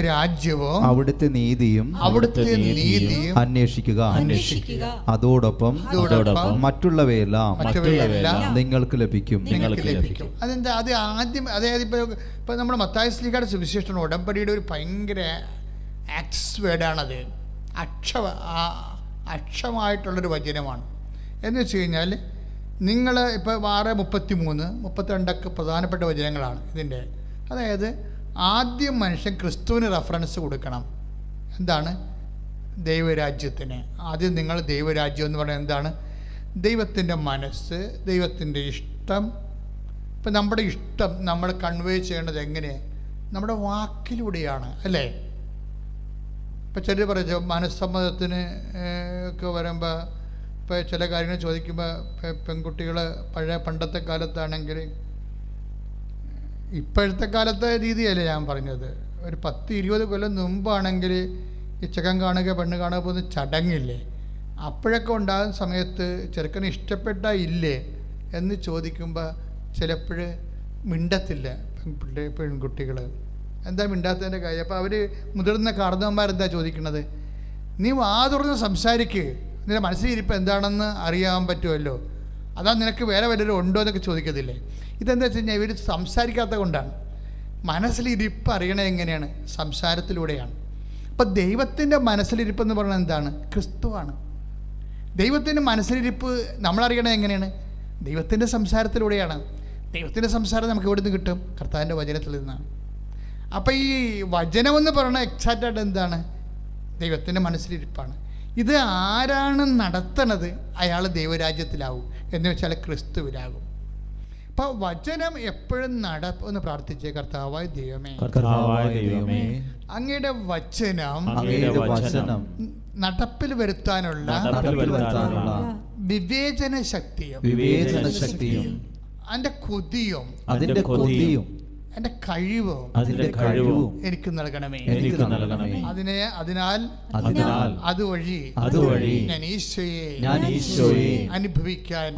രാജ്യവും അവിടുത്തെ നീതിയും അന്വേഷിക്കുക. അതോടൊപ്പം മറ്റുള്ളവയെല്ലാം നിങ്ങൾക്ക് ലഭിക്കും. അതെന്താ? അത് ആദ്യം, അതായത് ഇപ്പൊ നമ്മുടെ മത്തായി ശ്ലീഹയുടെ സുവിശേഷം ഉടമ്പടിയുടെ ഒരു ഭയങ്കര ആക്സസ് വേർഡാണത്. അക്ഷമായിട്ടുള്ളൊരു വചനമാണ്. എന്ന് വെച്ച് കഴിഞ്ഞാൽ നിങ്ങൾ ഇപ്പോൾ 6:33-32 പ്രധാനപ്പെട്ട വചനങ്ങളാണ് ഇതിൻ്റെ. അതായത് ആദ്യം മനുഷ്യൻ ക്രിസ്തുവിന് റെഫറൻസ് കൊടുക്കണം. എന്താണ്? ദൈവരാജ്യത്തിന്. ആദ്യം നിങ്ങൾ ദൈവരാജ്യം എന്ന് പറയുന്നത് എന്താണ്? ദൈവത്തിൻ്റെ മനസ്സ്, ദൈവത്തിൻ്റെ ഇഷ്ടം. ഇപ്പം നമ്മുടെ ഇഷ്ടം നമ്മൾ കൺവേ ചെയ്യേണ്ടത് എങ്ങനെയാണ്? നമ്മുടെ വാക്കിലൂടെയാണ്, അല്ലേ? ഇപ്പം ചിലർ പറയും മനസ്സമ്മതത്തിന് ഒക്കെ വരുമ്പോൾ, ഇപ്പോൾ ചില കാര്യങ്ങൾ ചോദിക്കുമ്പോൾ പെൺകുട്ടികൾ പണ്ടത്തെ കാലത്താണെങ്കിൽ, ഇപ്പോഴത്തെ കാലത്തെ രീതിയല്ലേ ഞാൻ പറഞ്ഞത്, ഒരു 10-20 കൊല്ലം മുമ്പാണെങ്കിൽ ഈ ചെക്കൻ കാണുക പെണ്ണ് കാണുക പോകുന്ന ചടങ്ങില്ലേ, അപ്പോഴൊക്കെ ഉണ്ടാകുന്ന സമയത്ത് ചെറുക്കന് ഇഷ്ടപ്പെട്ടാ ഇല്ലേ എന്ന് ചോദിക്കുമ്പോൾ ചിലപ്പോൾ മിണ്ടത്തില്ല പെൺകുട്ടികൾ. എന്താ മിണ്ടാത്തതിൻ്റെ കാര്യം? അപ്പോൾ അവർ മുതിർന്ന കാർന്നവന്മാരെന്താ ചോദിക്കണത്? നീ വാ തുറന്ന് സംസാരിക്കുക, നിന്റെ മനസ്സിലിരിപ്പ് എന്താണെന്ന് അറിയാൻ പറ്റുമല്ലോ, അതാ നിനക്ക് വേറെ വല്ലവരും ഉണ്ടോ എന്നൊക്കെ ചോദിക്കത്തില്ലേ? ഇതെന്താ വെച്ച് കഴിഞ്ഞാൽ ഇവർ സംസാരിക്കാത്ത കൊണ്ടാണ്. മനസ്സിലിരിപ്പ് അറിയണത് എങ്ങനെയാണ്? സംസാരത്തിലൂടെയാണ്. അപ്പം ദൈവത്തിൻ്റെ മനസ്സിലിരിപ്പെന്ന് പറയുന്നത് എന്താണ്? ക്രിസ്തുവാണ്. ദൈവത്തിൻ്റെ മനസ്സിലിരിപ്പ് നമ്മളറിയണത് എങ്ങനെയാണ്? ദൈവത്തിൻ്റെ സംസാരത്തിലൂടെയാണ്. ദൈവത്തിൻ്റെ സംസാരം നമുക്ക് എവിടെ നിന്ന് കിട്ടും? കർത്താവിൻ്റെ വചനത്തിൽ നിന്നാണ്. അപ്പോൾ ഈ വചനമെന്ന് പറയുന്നത് എക്സാക്റ്റായിട്ട് എന്താണ്? ദൈവത്തിൻ്റെ മനസ്സിലിരിപ്പാണ്. ഇത് ആരാണ് നടത്തണത്? അയാൾ ദൈവരാജ്യത്തിലാവും, എന്ന് വെച്ചാൽ ക്രിസ്തുവിലാകും. അപ്പോൾ വചനം എപ്പോഴും ഒന്ന് പ്രാർത്ഥിച്ചേ. കർത്താവായ ദൈവമേ, അങ്ങയുടെ വചനം നടപ്പിൽ വരുത്താനുള്ള വിവേചന ശക്തിയും അതിന്റെ കൊതിയും എന്റെ കഴിവും എനിക്ക് നൽകണമേ. അതിനാൽ അതുവഴി ഞാൻ ഈശോയെ അനുഭവിക്കാൻ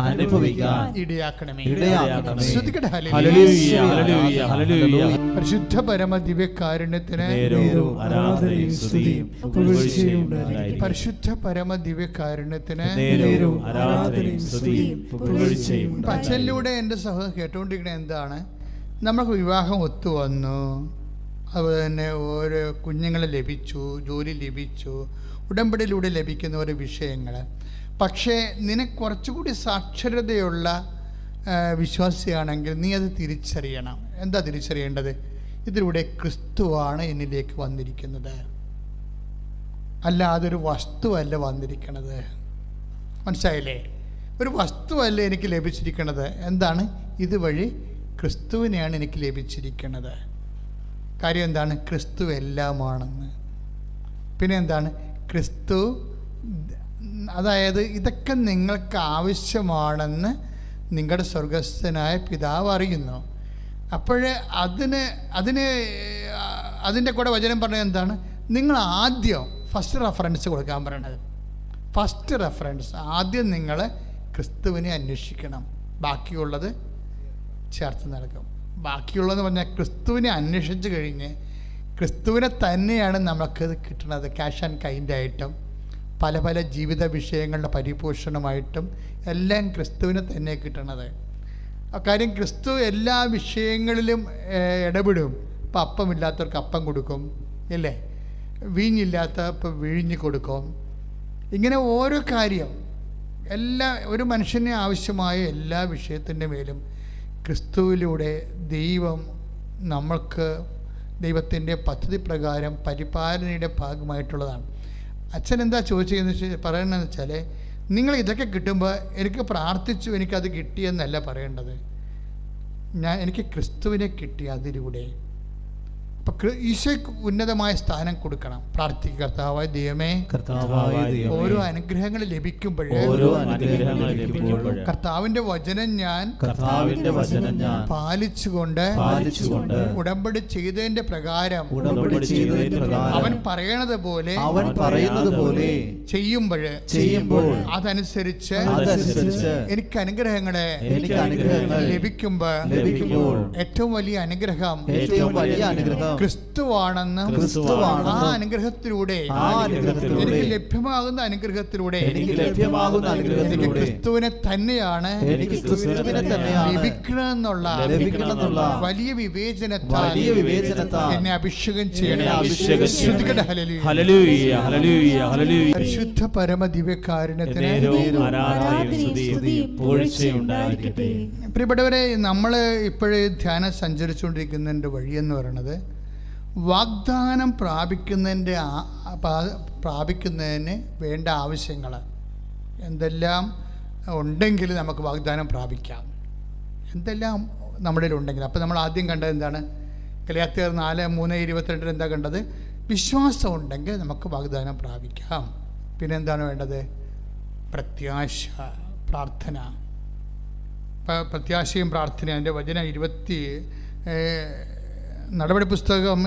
ഇടയാക്കണമേ. പരിശുദ്ധ പരമ ദിവ്യകാരുണ്യത്തിന് പരിശുദ്ധ പരമ ദിവ്യകാരുണ്യത്തിന് അച്ഛനിലൂടെ എൻ്റെ സഹോദരൻ കേട്ടുകൊണ്ടിരിക്കുന്നത് എന്താണ്? നമുക്ക് വിവാഹം ഒത്തുവന്നു, അതുപോലെ തന്നെ ഓരോ കുഞ്ഞുങ്ങളെ ലഭിച്ചു, ജോലി ലഭിച്ചു, ഉടമ്പടിയിലൂടെ ലഭിക്കുന്ന ഓരോ വിഷയങ്ങൾ. പക്ഷേ നിനക്ക് കുറച്ചുകൂടി സാക്ഷരതയുള്ള വിശ്വാസിയാണെങ്കിൽ നീ അത് തിരിച്ചറിയണം. എന്താ തിരിച്ചറിയേണ്ടത്? ഇതിലൂടെ ക്രിസ്തുവാണ് എന്നിലേക്ക് വന്നിരിക്കുന്നത്, അല്ലാതെ ഒരു വസ്തുവല്ല വന്നിരിക്കുന്നത്. മനസ്സിലായില്ലേ? ഒരു വസ്തുവല്ല എനിക്ക് ലഭിച്ചിരിക്കുന്നത്. എന്താണ്? ഇതുവഴി ക്രിസ്തുവിനെയാണ് എനിക്ക് ലഭിച്ചിരിക്കുന്നത്. കാര്യം എന്താണ്? ക്രിസ്തു എല്ലാമാണെന്ന്. പിന്നെ എന്താണ്? ക്രിസ്തു, അതായത് ഇതൊക്കെ നിങ്ങൾക്ക് ആവശ്യമാണെന്ന് നിങ്ങളുടെ സ്വർഗസ്ഥനായ പിതാവ് അറിയുന്നു. അപ്പോൾ അതിൻ്റെ കൂടെ വചനം പറഞ്ഞത് എന്താണ്? നിങ്ങൾ ആദ്യം ഫസ്റ്റ് റെഫറൻസ് കൊടുക്കാൻ പറയണത്. ഫസ്റ്റ് റെഫറൻസ് ആദ്യം നിങ്ങൾ ക്രിസ്തുവിനെ അന്വേഷിക്കണം, ബാക്കിയുള്ളത് ചേർത്ത് നൽകും. ബാക്കിയുള്ളതെന്ന് പറഞ്ഞാൽ ക്രിസ്തുവിനെ അന്വേഷിച്ച് കഴിഞ്ഞ് ക്രിസ്തുവിനെ തന്നെയാണ് നമുക്കത് കിട്ടുന്നത്. ക്യാഷ് ആൻഡ് കൈൻഡായിട്ടും പല പല ജീവിത വിഷയങ്ങളുടെ പരിപോഷണമായിട്ടും എല്ലാം ക്രിസ്തുവിനെ തന്നെ കിട്ടണത്. കാര്യം ക്രിസ്തു എല്ലാ വിഷയങ്ങളിലും ഇടപെടും. ഇപ്പം അപ്പമില്ലാത്തവർക്ക് അപ്പം കൊടുക്കും, ഇല്ലേ? വീഞ്ഞില്ലാത്തപ്പോൾ വിഴിഞ്ഞ് കൊടുക്കും. ഇങ്ങനെ ഓരോ കാര്യം ഒരു മനുഷ്യന് ആവശ്യമായ എല്ലാ വിഷയത്തിൻ്റെ മേലും ക്രിസ്തുവിലൂടെ ദൈവം നമ്മൾക്ക് ദൈവത്തിൻ്റെ പദ്ധതി പ്രകാരം പരിപാലനയുടെ ഭാഗമായിട്ടുള്ളതാണ്. അച്ഛൻ എന്താ പറയണമെന്ന് വെച്ചാൽ, നിങ്ങൾ ഇതൊക്കെ കിട്ടുമ്പോൾ എനിക്ക് പ്രാർത്ഥിച്ചു എനിക്കത് കിട്ടിയെന്നല്ല പറയേണ്ടത്. എനിക്ക് ക്രിസ്തുവിനെ കിട്ടി അതിലൂടെ. അപ്പം ഈശോയ്ക്ക് ഉന്നതമായ സ്ഥാനം കൊടുക്കണം. പ്രാർത്ഥിക്കുക. കർത്താവായ ദൈവമേ, ഓരോ അനുഗ്രഹങ്ങൾ ലഭിക്കുമ്പോഴേ കർത്താവിന്റെ വചനം ഞാൻ പാലിച്ചുകൊണ്ട് ഉടമ്പടി ചെയ്തതിന്റെ പ്രകാരം അവൻ പറയണത് പോലെ ചെയ്യുമ്പോൾ അതനുസരിച്ച് എനിക്ക് അനുഗ്രഹങ്ങളെ ലഭിക്കുമ്പോൾ ഏറ്റവും വലിയ അനുഗ്രഹം ക്രിസ്തുവാണെന്ന് ആ അനുഗ്രഹത്തിലൂടെ എനിക്ക് ലഭ്യമാകുന്ന അനുഗ്രഹത്തിലൂടെ എനിക്ക് ക്രിസ്തുവിനെ തന്നെയാണ് ലഭിക്കണമെന്നുള്ള വലിയ വിവേചനത്താൽ എന്നെ അഭിഷേകം ചെയ്യണം. പരിശുദ്ധ പരമ ദിവ്യകാരുണ്യത്തിന് പ്രിയപ്പെട്ടവരെ, നമ്മൾ ഇപ്പോഴേ ധ്യാനം സഞ്ചരിച്ചുകൊണ്ടിരിക്കുന്നതിൻ്റെ വഴിയെന്ന് പറയുന്നത് വാഗ്ദാനം പ്രാപിക്കുന്നതിന് വേണ്ട ആവശ്യങ്ങൾ എന്തെല്ലാം ഉണ്ടെങ്കിൽ നമുക്ക് വാഗ്ദാനം പ്രാപിക്കാം. എന്തെല്ലാം നമ്മുടെ ഉണ്ടെങ്കിൽ. അപ്പോൾ നമ്മൾ ആദ്യം കണ്ടത് എന്താണ്? ഗലാത്യർ 4:3-22 എന്താ കണ്ടത്? വിശ്വാസം ഉണ്ടെങ്കിൽ നമുക്ക് വാഗ്ദാനം പ്രാപിക്കാം. പിന്നെ എന്താണ് വേണ്ടത്? പ്രത്യാശ, പ്രാർത്ഥന. പ്രത്യാശയും പ്രാർത്ഥനയും. അതിൻ്റെ വചനം നടപടി പുസ്തകം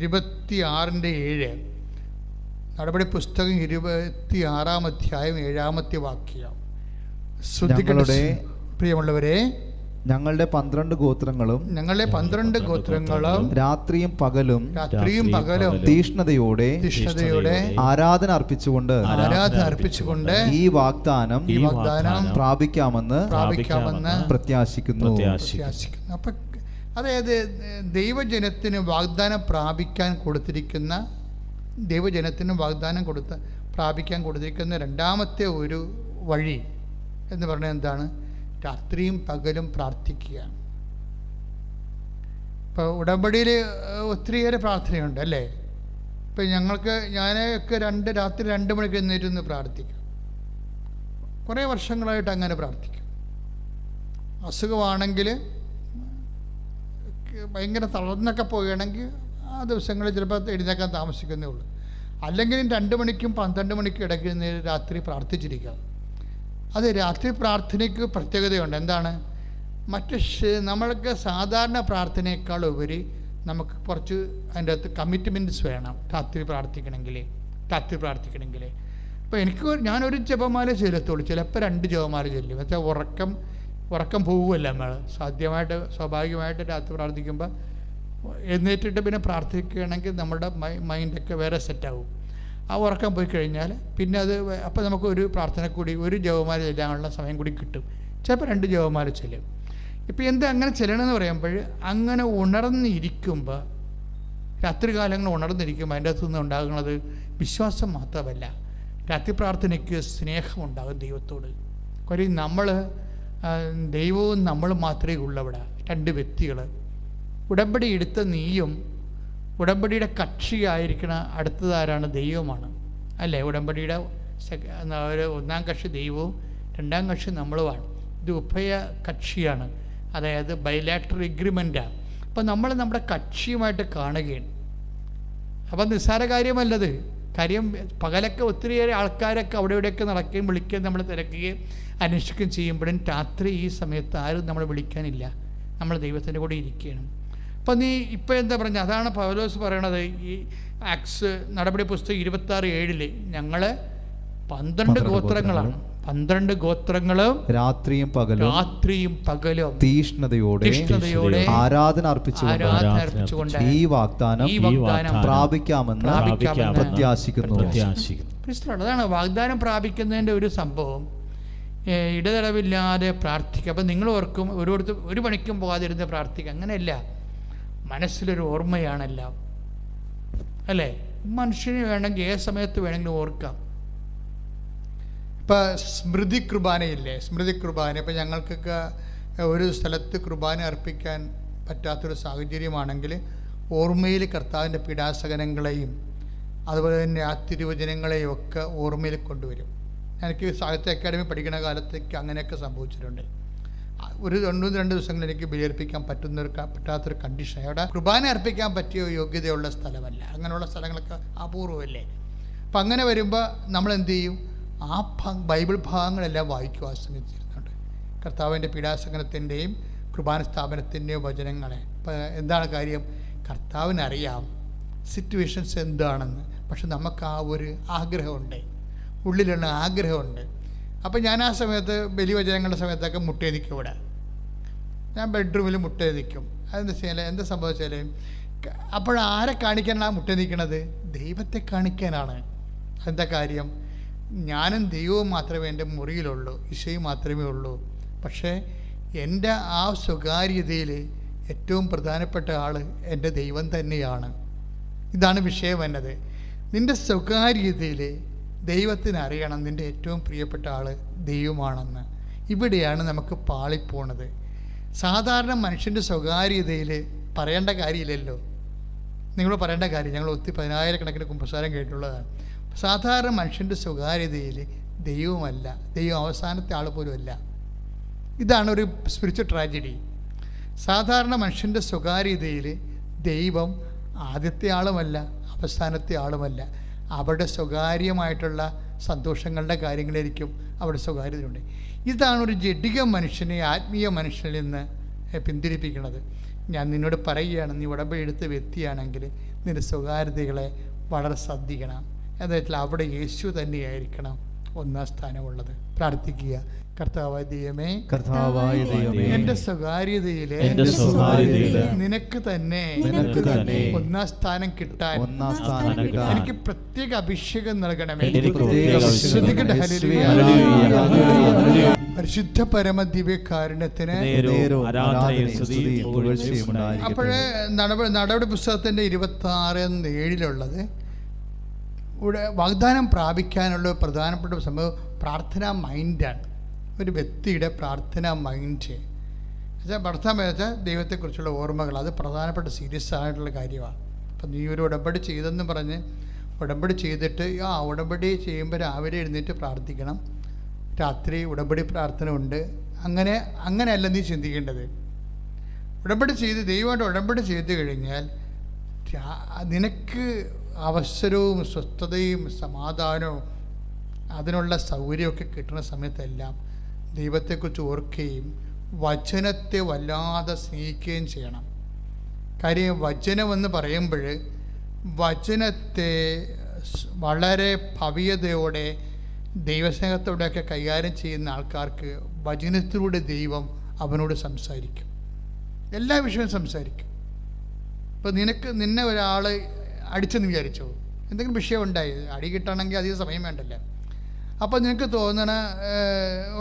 26:7. നടപടി പുസ്തകം 26-ാം അധ്യായം 7-ാമത്തെ വാക്യം. പ്രിയമുള്ളവരെ, ഞങ്ങളുടെ 12 ഗോത്രങ്ങളും രാത്രിയും പകലും തീഷ്ണതയോടെ ആരാധന അർപ്പിച്ചുകൊണ്ട് ഈ വാഗ്ദാനം പ്രാപിക്കാമെന്ന് പ്രത്യാശിക്കുന്നു. അപ്പൊ അതായത് ദൈവജനത്തിന് വാഗ്ദാനം പ്രാപിക്കാൻ കൊടുത്തിരിക്കുന്ന രണ്ടാമത്തെ വഴി എന്ന് പറഞ്ഞാൽ എന്താണ്? രാത്രിയും പകലും പ്രാർത്ഥിക്കുക. ഇപ്പോൾ ഉടമ്പടിയിൽ ഒത്തിരിയേറെ പ്രാർത്ഥനയുണ്ട് അല്ലേ? ഇപ്പം ഞാനൊക്കെ രാത്രി 2 മണിക്ക് എഴുന്നേറ്റ് പ്രാർത്ഥിക്കും. കുറേ വർഷങ്ങളായിട്ട് അങ്ങനെ പ്രാർത്ഥിക്കും. അസുഖമാണെങ്കിൽ ഭയങ്കര തളർന്നൊക്കെ പോവുകയാണെങ്കിൽ ആ ദിവസങ്ങളിൽ ചിലപ്പോൾ എഴുന്നേക്കാൻ താമസിക്കുന്നേ ഉള്ളൂ. അല്ലെങ്കിൽ 2 മണിക്കും 12 മണിക്കും ഇടയ്ക്ക് രാത്രി പ്രാർത്ഥിച്ചിരിക്കാം. അത് രാത്രി പ്രാർത്ഥനയ്ക്ക് പ്രത്യേകതയുണ്ട്. എന്താണ്? നമ്മൾക്ക് സാധാരണ പ്രാർത്ഥനയേക്കാൾ ഉപരി നമുക്ക് കുറച്ച് അതിൻ്റെ അകത്ത് കമ്മിറ്റ്മെൻറ്റ്സ് വേണം രാത്രി പ്രാർത്ഥിക്കണമെങ്കിൽ. ഇപ്പോൾ ഞാനൊരു ജപമാല ചെല്ലത്തുള്ളൂ, ചിലപ്പോൾ 2 ജപമാല ചെല്ലും. എന്നുവെച്ചാൽ ഉറക്കം പോവുമല്ല. നമ്മൾ സ്വാഭാവികമായിട്ട് രാത്രി പ്രാർത്ഥിക്കുമ്പോൾ എഴുന്നേറ്റിട്ട് പിന്നെ പ്രാർത്ഥിക്കുകയാണെങ്കിൽ നമ്മുടെ മൈൻഡൊക്കെ വേറെ സെറ്റാവും. ആ ഉറക്കം പോയി കഴിഞ്ഞാൽ പിന്നെ അപ്പോൾ നമുക്ക് ഒരു പ്രാർത്ഥന കൂടി, ഒരു ജപമാല ചെല്ലാനുള്ള സമയം കൂടി കിട്ടും. ചിലപ്പോൾ 2 ജപമാല ചെല്ലും. ഇപ്പം എന്താ അങ്ങനെ ചെല്ലണമെന്ന് പറയുമ്പോൾ, അങ്ങനെ ഉണർന്നിരിക്കുമ്പോൾ, രാത്രികാലങ്ങൾ ഉണർന്നിരിക്കുമ്പോൾ അതിൻ്റെ അകത്തു നിന്ന് ഉണ്ടാകുന്നത് വിശ്വാസം മാത്രമല്ല, രാത്രി പ്രാർത്ഥനയ്ക്ക് സ്നേഹമുണ്ടാകും ദൈവത്തോട്. കാര്യം ദൈവവും നമ്മളും മാത്രമേ ഉള്ളൂ അവിടെ. 2 വ്യക്തികൾ. ഉടമ്പടി എടുത്ത നീയും ഉടമ്പടിയുടെ കക്ഷിയായിരിക്കണ അടുത്തതാരാണ്? ദൈവമാണ് അല്ലേ? ഉടമ്പടിയുടെ 1-ാം കക്ഷി ദൈവവും 2-ാം കക്ഷി നമ്മളുമാണ്. ഇത് ഉഭയ കക്ഷിയാണ്, അതായത് ബൈലാറ്ററൽ എഗ്രിമെൻ്റാണ്. അപ്പം നമ്മൾ നമ്മുടെ കക്ഷിയുമായിട്ട് കാണുകയാണ്. അപ്പം നിസ്സാര കാര്യമല്ലത്. കാര്യം പകലൊക്കെ ഒത്തിരിയേറെ ആൾക്കാരൊക്കെ അവിടെ ഇവിടെയൊക്കെ നടക്കുകയും വിളിക്കുകയും നമ്മൾ തിരക്കുകയും അന്വേഷിക്കുകയും ചെയ്യുമ്പോഴും രാത്രി ഈ സമയത്ത് ആരും നമ്മളെ വിളിക്കാനില്ല. നമ്മൾ ദൈവത്തിൻ്റെ കൂടെ ഇരിക്കുകയാണ്. അപ്പം ഇപ്പോൾ എന്താ പറഞ്ഞത്? അതാണ് പൗലോസ് പറയണത്. ഈ ആക്സ് നടപടി പുസ്തകം 26:7 ഞങ്ങൾ 12 ഗോത്രങ്ങളാണ്. 12 ഗോത്രങ്ങളും രാത്രിയും പകലും തീഷ്ണതയോടെ ആരാധന അർപ്പിച്ചുകൊണ്ട് ഈ വാഗ്ദാനം പ്രാപിക്കാമെന്ന് പ്രത്യാശിക്കുന്നു. അതാണ് വാഗ്ദാനം പ്രാപിക്കുന്നതിൻ്റെ ഒരു സംഭവം. ഇടതടവില്ലാതെ പ്രാർത്ഥിക്കുക. അപ്പം നിങ്ങൾ ഓർക്കും ഒരു പണിക്കും പോകാതിരുന്ന് പ്രാർത്ഥിക്കുക. അങ്ങനെയല്ല, മനസ്സിലൊരു ഓർമ്മയാണെല്ലാം അല്ലേ? മനുഷ്യന് വേണമെങ്കിൽ ഏത് സമയത്ത് വേണമെങ്കിലും ഓർക്കാം. ഇപ്പം സ്മൃതി കുർബാനയില്ലേ? സ്മൃതി കുർബാന ഇപ്പം ഞങ്ങൾക്കൊക്കെ ഒരു സ്ഥലത്ത് കുർബാന അർപ്പിക്കാൻ പറ്റാത്തൊരു സാഹചര്യമാണെങ്കിൽ ഓർമ്മയിൽ കർത്താവിൻ്റെ പീഡാസകനങ്ങളെയും അതുപോലെ തന്നെ ആ തിരുവചനങ്ങളെയും ഒക്കെ ഓർമ്മയിൽ കൊണ്ടുവരും. എനിക്ക് സാഹിത്യ അക്കാദമി പഠിക്കുന്ന കാലത്തേക്ക് അങ്ങനെയൊക്കെ സംഭവിച്ചിട്ടുണ്ട്. ഒരു 2 ദിവസങ്ങളിൽ എനിക്ക് ബലിയർപ്പിക്കാൻ പറ്റാത്തൊരു കണ്ടീഷൻ. അവിടെ കുർബാന അർപ്പിക്കാൻ പറ്റിയ യോഗ്യതയുള്ള സ്ഥലമല്ല. അങ്ങനെയുള്ള സ്ഥലങ്ങളൊക്കെ അപൂർവമല്ലേ? അപ്പം അങ്ങനെ വരുമ്പോൾ നമ്മൾ എന്ത് ചെയ്യും? ആ ബൈബിൾ ഭാഗങ്ങളെല്ലാം വായിക്കും. ആ സമയത്ത് ഇരുന്നുണ്ട് കർത്താവിൻ്റെ പീഡാസകനത്തിൻ്റെയും കുർബാന സ്ഥാപനത്തിൻ്റെയും വചനങ്ങളെ. ഇപ്പം എന്താണ് കാര്യം? കർത്താവിനറിയാം സിറ്റുവേഷൻസ് എന്താണെന്ന്. പക്ഷെ നമുക്ക് ആ ഒരു ആഗ്രഹമുണ്ട്, ഉള്ളിലുള്ള ആഗ്രഹമുണ്ട്. അപ്പം ഞാൻ ആ സമയത്ത് ബലിവചനങ്ങളുടെ സമയത്തൊക്കെ മുട്ടേ നിൽക്കും. ഇവിടെ ഞാൻ ബെഡ്റൂമിൽ മുട്ടേ നിൽക്കും. അതെന്താ വെച്ചാൽ എന്താ സംഭവിച്ചാൽ അപ്പോഴാരെ കാണിക്കാനാണ് ആ മുട്ടേ നിൽക്കുന്നത്? ദൈവത്തെ കാണിക്കാനാണ്. എന്താ കാര്യം? ഞാനും ദൈവവും മാത്രമേ എൻ്റെ മുറിയിലുള്ളൂ, ഈശോയും മാത്രമേ ഉള്ളൂ. പക്ഷേ എൻ്റെ ആ സ്വകാര്യതയിൽ ഏറ്റവും പ്രധാനപ്പെട്ട ആൾ എൻ്റെ ദൈവം തന്നെയാണ്. ഇതാണ് വിഷയം എന്നത്. നിൻ്റെ സ്വകാര്യതയിൽ ദൈവത്തിന് അറിയണം നിൻ്റെ ഏറ്റവും പ്രിയപ്പെട്ട ആൾ ദൈവമാണെന്ന്. ഇവിടെയാണ് നമുക്ക് പാളിപ്പോണത്. സാധാരണ മനുഷ്യൻ്റെ സ്വകാര്യതയിൽ പറയേണ്ട കാര്യമില്ലല്ലോ. നിങ്ങൾ പറയേണ്ട കാര്യം, ഞങ്ങൾ 10,000 കുമ്പസാരം കേട്ടുള്ളതാണ്. സാധാരണ മനുഷ്യൻ്റെ സ്വകാര്യതയിൽ ദൈവമല്ല, ദൈവം അവസാനത്തെ ആൾ പോലും അല്ല. ഇതാണ് ഒരു സ്പിരിച്വൽ ട്രാജഡി. സാധാരണ മനുഷ്യൻ്റെ സ്വകാര്യതയിൽ ദൈവം ആദ്യത്തെ ആളുമല്ല, അവസാനത്തെ ആളുമല്ല. അവിടെ സ്വകാര്യമായിട്ടുള്ള സന്തോഷങ്ങളുടെ കാര്യങ്ങളായിരിക്കും അവിടെ സ്വകാര്യതയുണ്ട്. ഇതാണ് ഒരു ജഡിക മനുഷ്യനെ ആത്മീയ മനുഷ്യനിൽ നിന്ന് പിന്തിരിപ്പിക്കുന്നത്. ഞാൻ നിന്നോട് പറയുകയാണ്, നീ ഉടമ്പടി എടുത്ത വ്യക്തിയാണെങ്കിൽ നിൻ്റെ സ്വകാര്യതകളെ വളരെ ശ്രദ്ധിക്കണം. എന്താ വെച്ചാൽ അവിടെ യേശു തന്നെയായിരിക്കണം 1-ാം സ്ഥാനമുള്ളത്. പ്രാർത്ഥിക്കുക. കർത്താവായ ദൈവമേ, എൻ്റെ സ്വകാര്യതയിലെ നിനക്ക് തന്നെ 1-ാം സ്ഥാനം കിട്ടാൻ എനിക്ക് പ്രത്യേക അഭിഷേകം നൽകണമേ. പരിശുദ്ധ പരമ ദിവ്യകാരുണ്യത്തിന്. അപ്പോഴേ നടപടി പുസ്തകത്തിൻ്റെ 26:7 വാഗ്ദാനം പ്രാപിക്കാനുള്ള പ്രധാനപ്പെട്ട സംഭവം പ്രാർത്ഥനാ മൈൻഡാണ്. ഒരു വ്യക്തിയുടെ പ്രാർത്ഥനാ മൈൻഡ് വെച്ചാൽ പ്രാർത്ഥന വെച്ചാൽ ദൈവത്തെക്കുറിച്ചുള്ള ഓർമ്മകൾ, അത് പ്രധാനപ്പെട്ട സീരിയസ് ആയിട്ടുള്ള കാര്യമാണ്. അപ്പം നീ ഒരു ഉടമ്പടി ചെയ്തെന്ന് പറഞ്ഞ് ഉടമ്പടി ചെയ്തിട്ട് ഉടമ്പടി ചെയ്യുമ്പോൾ രാവിലെ എഴുന്നേറ്റ് പ്രാർത്ഥിക്കണം, രാത്രി ഉടമ്പടി പ്രാർത്ഥന ഉണ്ട്, അങ്ങനെയല്ല നീ ചിന്തിക്കേണ്ടത്. ഉടമ്പടി ചെയ്ത് ദൈവമായിട്ട് ഉടമ്പടി ചെയ്ത് കഴിഞ്ഞാൽ നിനക്ക് അവസരവും സ്വസ്ഥതയും സമാധാനവും അതിനുള്ള സൗകര്യമൊക്കെ കിട്ടുന്ന സമയത്തെല്ലാം ദൈവത്തെക്കുറിച്ച് ഓർക്കുകയും വചനത്തെ വല്ലാതെ സ്നേഹിക്കുകയും ചെയ്യണം. കാര്യം വചനമെന്ന് പറയുമ്പോൾ വചനത്തെ വളരെ ഭവ്യതയോടെ ദൈവസ്നേഹത്തോടെയൊക്കെ കൈകാര്യം ചെയ്യുന്ന ആൾക്കാർക്ക് വചനത്തിലൂടെ ദൈവം അവനോട് സംസാരിക്കും, എല്ലാ വിഷയവും സംസാരിക്കും. ഇപ്പോൾ നിന്നെ ഒരാൾ അടിച്ചെന്ന് വിചാരിച്ചോ, എന്തെങ്കിലും വിഷയം ഉണ്ടായി, അടി കിട്ടണമെങ്കിൽ അധികം സമയം വേണ്ടല്ലോ. അപ്പോൾ നിനക്ക്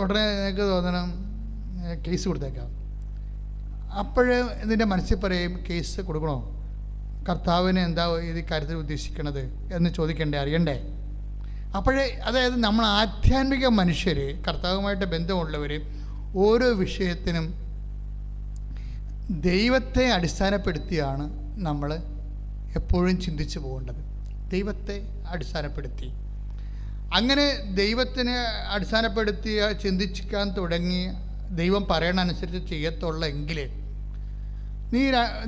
ഉടനെ നിനക്ക് തോന്നണം കേസ് കൊടുത്തേക്കാം. അപ്പോഴേ നിൻ്റെ മനസ്സിൽ പറയും കേസ് കൊടുക്കണോ, കർത്താവിന് എന്താ ഈ കാര്യത്തിൽ ഉദ്ദേശിക്കണത് എന്ന് ചോദിക്കണ്ടേ, അറിയണ്ടേ. അപ്പോഴേ അതായത് നമ്മൾ ആധ്യാത്മിക മനുഷ്യർ, കർത്താവുമായിട്ട് ബന്ധമുള്ളവർ ഓരോ വിഷയത്തിനും ദൈവത്തെ അടിസ്ഥാനപ്പെടുത്തിയാണ് നമ്മൾ എപ്പോഴും ചിന്തിച്ചു പോകേണ്ടത്. ദൈവത്തെ അടിസ്ഥാനപ്പെടുത്തി അങ്ങനെ ദൈവത്തിനെ അടിസ്ഥാനപ്പെടുത്തി ചിന്തിക്കാൻ തുടങ്ങി ദൈവം പറയണ അനുസരിച്ച് ചെയ്യത്തുള്ള എങ്കിൽ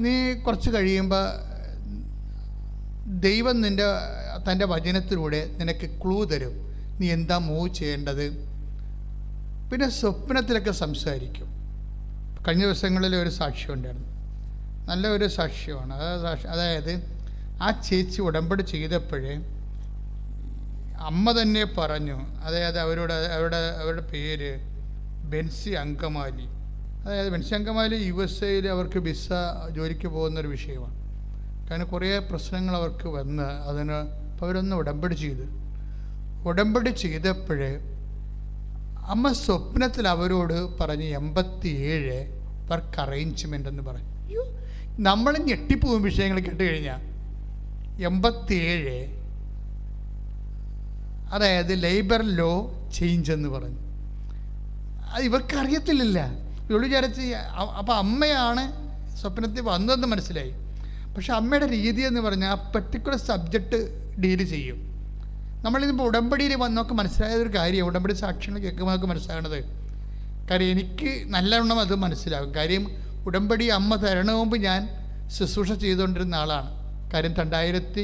നീ കുറച്ച് കഴിയുമ്പോൾ ദൈവം തൻ്റെ വചനത്തിലൂടെ നിനക്ക് ക്ലൂ തരും, നീ എന്താ മൂവ് ചെയ്യേണ്ടത്. പിന്നെ സ്വപ്നത്തിലൊക്കെ സംസാരിക്കും. കഴിഞ്ഞ ദിവസങ്ങളിൽ ഒരു സാക്ഷ്യം ഉണ്ടായിരുന്നു, നല്ല ഒരു സാക്ഷ്യമാണ്. അതായത് ആ ചേച്ചി ഉടമ്പടി ചെയ്തപ്പോഴേ അമ്മ തന്നെ പറഞ്ഞു, അതായത് അവരുടെ പേര് ബെൻസി അങ്കമാലി. അതായത് ബെൻസി അങ്കമാലി USA അവർക്ക് വിസ ജോലിക്ക് പോകുന്നൊരു വിഷയമാണ്. കാരണം കുറേ പ്രശ്നങ്ങൾ അവർക്ക് വന്ന് അപ്പോൾ അവരൊന്ന് ഉടമ്പടി ചെയ്തപ്പോഴേ അമ്മ സ്വപ്നത്തിൽ അവരോട് പറഞ്ഞ് 87 വർക്ക് അറേഞ്ച്മെൻ്റ് എന്ന് പറഞ്ഞു. നമ്മൾ ഞെട്ടിപ്പോവും വിഷയങ്ങൾ കേട്ട് കഴിഞ്ഞാൽ. 87 അതായത് ലേബർ ലോ ചേഞ്ച് എന്ന് പറഞ്ഞു. അത് ഇവർക്കറിയത്തില്ല. ഇവള് വിചാരിച്ച് അപ്പോൾ അമ്മയാണ് സ്വപ്നത്തിൽ വന്നതെന്ന് മനസ്സിലായി. പക്ഷെ അമ്മയുടെ രീതി എന്ന് പറഞ്ഞാൽ ആ പെർട്ടിക്കുലർ സബ്ജക്റ്റ് ഡീൽ ചെയ്യും. നമ്മളിതിപ്പോൾ ഉടമ്പടിയിൽ വന്നൊക്കെ മനസ്സിലായതൊരു കാര്യം, ഉടമ്പടി സാക്ഷ്യങ്ങൾ കേൾക്കുമ്പോൾ നമുക്ക് മനസ്സിലാകണത്. കാര്യം എനിക്ക് നല്ലവണ്ണം അത് മനസ്സിലാകും. കാര്യം ഉടമ്പടി അമ്മ തരണ മുമ്പ് ഞാൻ ശുശ്രൂഷ ചെയ്തുകൊണ്ടിരുന്ന ആളാണ്. കാര്യം 1989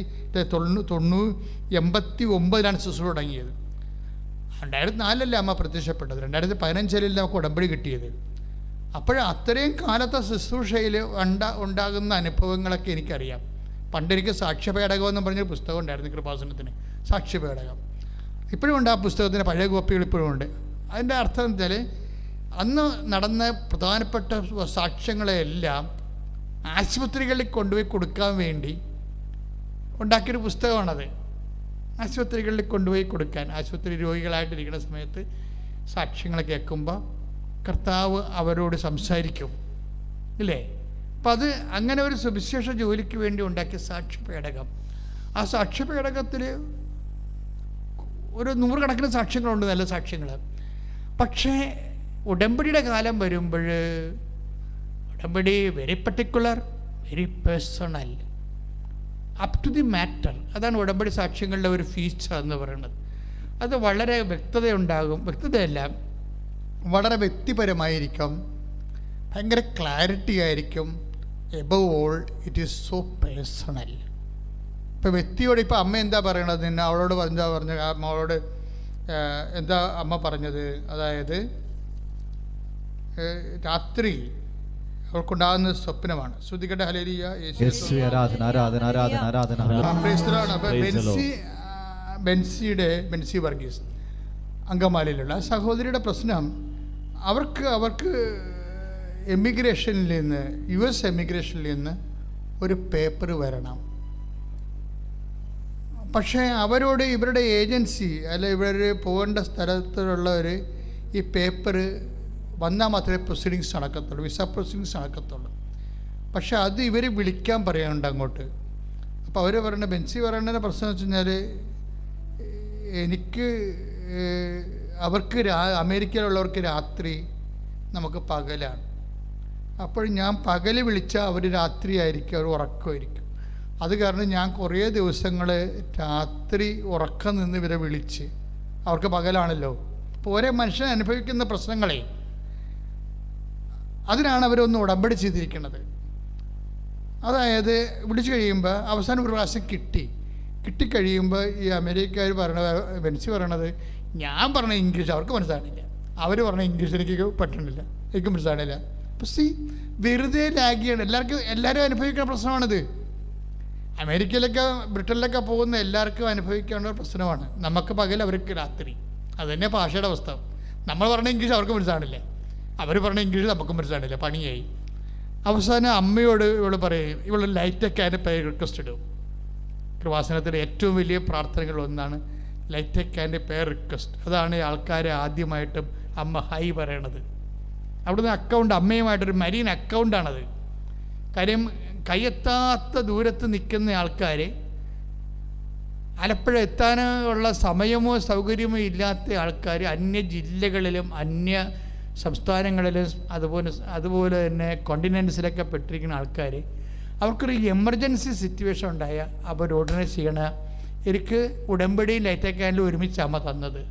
ശുശ്രൂഷ തുടങ്ങിയത്. 2004 അമ്മ പ്രത്യക്ഷപ്പെട്ടത്. 2015 നമുക്ക് ഉടമ്പടി കിട്ടിയത്. അത്രയും കാലത്തെ ശുശ്രൂഷയിൽ ഉണ്ടാകുന്ന അനുഭവങ്ങളൊക്കെ എനിക്കറിയാം. പണ്ടെനിക്ക് സാക്ഷ്യപേടകം എന്ന് പറഞ്ഞൊരു പുസ്തകം ഉണ്ടായിരുന്നു കൃപാസനത്തിന്, സാക്ഷ്യപേടകം. ഇപ്പോഴും ഉണ്ട് ആ പുസ്തകത്തിന്, പഴയ കോപ്പികൾ ഇപ്പോഴും ഉണ്ട്. അതിൻ്റെ അർത്ഥം എന്ന് വെച്ചാൽ അന്ന് നടന്ന പ്രധാനപ്പെട്ട സാക്ഷ്യങ്ങളെല്ലാം ആശുപത്രികളിൽ കൊണ്ടുപോയി കൊടുക്കാൻ വേണ്ടി ഉണ്ടാക്കിയൊരു പുസ്തകമാണത്. ആശുപത്രികളിൽ കൊണ്ടുപോയി കൊടുക്കാൻ, ആശുപത്രി രോഗികളായിട്ടിരിക്കുന്ന സമയത്ത് സാക്ഷ്യങ്ങൾ കേൾക്കുമ്പോൾ കർത്താവ് അവരോട് സംസാരിക്കും, ഇല്ലേ? അപ്പം അത് അങ്ങനെ ഒരു സുവിശേഷ ജോലിക്ക് വേണ്ടി ഉണ്ടാക്കിയ സാക്ഷ്യപേടകം. ആ സാക്ഷ്യപേടകത്തിൽ ഒരു 100 കണക്കിന് സാക്ഷ്യങ്ങളുണ്ട്, നല്ല സാക്ഷ്യങ്ങൾ. പക്ഷേ ഉടമ്പടിയുടെ കാലം വരുമ്പോൾ ഉടമ്പടി very particular, very personal, up to the matter. അതാണ് ഉടമ്പടി സാക്ഷ്യങ്ങളുടെ ഒരു ഫീച്ചർ എന്ന് പറയുന്നത്. അത് വളരെ വ്യക്തതയുണ്ടാകും. വ്യക്തതയല്ല, വളരെ വ്യക്തിപരമായിരിക്കും, ഭയങ്കര ക്ലാരിറ്റി ആയിരിക്കും. Above all it is so personal. ഇപ്പോൾ വ്യക്തിയോട് ഇപ്പോൾ അമ്മ എന്താ പറയണത്, അവളോട് എന്താ പറഞ്ഞത്, അവളോട് എന്താ അമ്മ പറഞ്ഞത്? അതായത് രാത്രി അവർക്കുണ്ടാകുന്ന സ്വപ്നമാണ്. ശ്രുതികട്ടെ ഹല്ലേലൂയ, യേശുവേ ആരാധന ആരാധന ആരാധന ആരാധന. ബെൻസി വർഗീസ് അങ്കമാലിയിലുള്ള സഹോദരിയുടെ പ്രശ്നം, അവർക്ക് എമിഗ്രേഷനിൽ നിന്ന്, US എമിഗ്രേഷനിൽ നിന്ന് ഒരു പേപ്പർ വരണം. പക്ഷേ അവരോട് ഇവരുടെ ഏജൻസി അല്ല, ഇവർ പോകേണ്ട സ്ഥലത്തുള്ളവർ ഈ പേപ്പർ വന്നാൽ മാത്രമേ പ്രൊസീഡിങ്സ് നടക്കത്തുള്ളൂ, വിസ പ്രൊസീഡിങ്സ് നടക്കത്തുള്ളൂ. പക്ഷെ അത് ഇവർ വിളിക്കാൻ പറയാനുണ്ട് അങ്ങോട്ട്. അപ്പോൾ അവർ പറയുന്നത്, ബെൻസി പറയുന്നതിൻ്റെ പ്രശ്നം വെച്ച് കഴിഞ്ഞാൽ എനിക്ക് അവർക്ക് അമേരിക്കയിലുള്ളവർക്ക് രാത്രി, നമുക്ക് പകലാണ്. അപ്പോൾ ഞാൻ പകൽ വിളിച്ചാൽ അവർ രാത്രിയായിരിക്കും, അവർ ഉറക്കമായിരിക്കും. അത് കാരണം ഞാൻ കുറേ ദിവസങ്ങൾ രാത്രി ഉറക്കം നിന്ന് ഇവരെ വിളിച്ച്, അവർക്ക് പകലാണല്ലോ. അപ്പോൾ ഓരോ മനുഷ്യൻ അനുഭവിക്കുന്ന പ്രശ്നങ്ങളെ, അതിനാണ് അവരൊന്ന് ഉടമ്പടി ചെയ്തിരിക്കുന്നത്. അതായത് വിളിച്ചു കഴിയുമ്പോൾ അവസാനം ഒരു പ്രാവശ്യം കിട്ടിക്കഴിയുമ്പോൾ ഈ അമേരിക്കക്കാർ വെൻസി പറയണത്, ഞാൻ പറഞ്ഞ ഇംഗ്ലീഷ് അവർക്ക് മനസ്സിലാണില്ല, അവർ പറഞ്ഞ ഇംഗ്ലീഷ് എനിക്ക് പറ്റണില്ല, എനിക്ക് മനസ്സിലാണില്ല. അപ്പോൾ വെറുതെ ലാഗിയാണ്. എല്ലാവരും അനുഭവിക്കുന്ന പ്രശ്നമാണിത്. അമേരിക്കയിലൊക്കെ ബ്രിട്ടനിലൊക്കെ പോകുന്ന എല്ലാവർക്കും അനുഭവിക്കേണ്ട പ്രശ്നമാണ്. നമുക്ക് പകൽ, അവർക്ക് രാത്രി. അതുതന്നെ ഭാഷയുടെ അവസ്ഥ. നമ്മൾ പറഞ്ഞ ഇംഗ്ലീഷ് അവർക്ക് മനസ്സിലാണില്ല, അവർ പറഞ്ഞ ഇംഗ്ലീഷ് നമുക്ക് മനസ്സിലാണില്ല, പണിയായി. അവസാനം അമ്മയോട് ഇവള് പറയും, ഇവള് ലൈറ്റൊക്കെ അതിൻ്റെ പേര് റിക്വസ്റ്റ് ഇടും. കൃപാസനത്തിലെ ഏറ്റവും വലിയ പ്രാർത്ഥനകളൊന്നാണ് ലൈറ്റൊക്കെ അതിൻ്റെ പേര് റിക്വസ്റ്റ്. അതാണ് ആൾക്കാരെ ആദ്യമായിട്ടും അമ്മ ഹൈ പറയണത്. അവിടുന്ന് അക്കൗണ്ട്, അമ്മയുമായിട്ടൊരു മരീൻ അക്കൗണ്ടാണത്. കാര്യം കയ്യെത്താത്ത ദൂരത്ത് നിൽക്കുന്ന ആൾക്കാർ, ആലപ്പുഴ എത്താനുള്ള സമയമോ സൗകര്യമോ ഇല്ലാത്ത ആൾക്കാർ അന്യ ജില്ലകളിലും അന്യ സംസ്ഥാനങ്ങളിലും അതുപോലെ തന്നെ കോണ്ടിനെൻസിലൊക്കെ പെട്ടിരിക്കുന്ന ആൾക്കാർ, അവർക്കൊരു എമർജൻസി സിറ്റുവേഷൻ ഉണ്ടായാൽ അവർ ഉടനെ ചെയ്യണ, എനിക്ക് ഉടമ്പടിയും ലൈറ്റ് ക്യാൻഡിലും ഒരുമിച്ച് അമ്മ തന്നത്.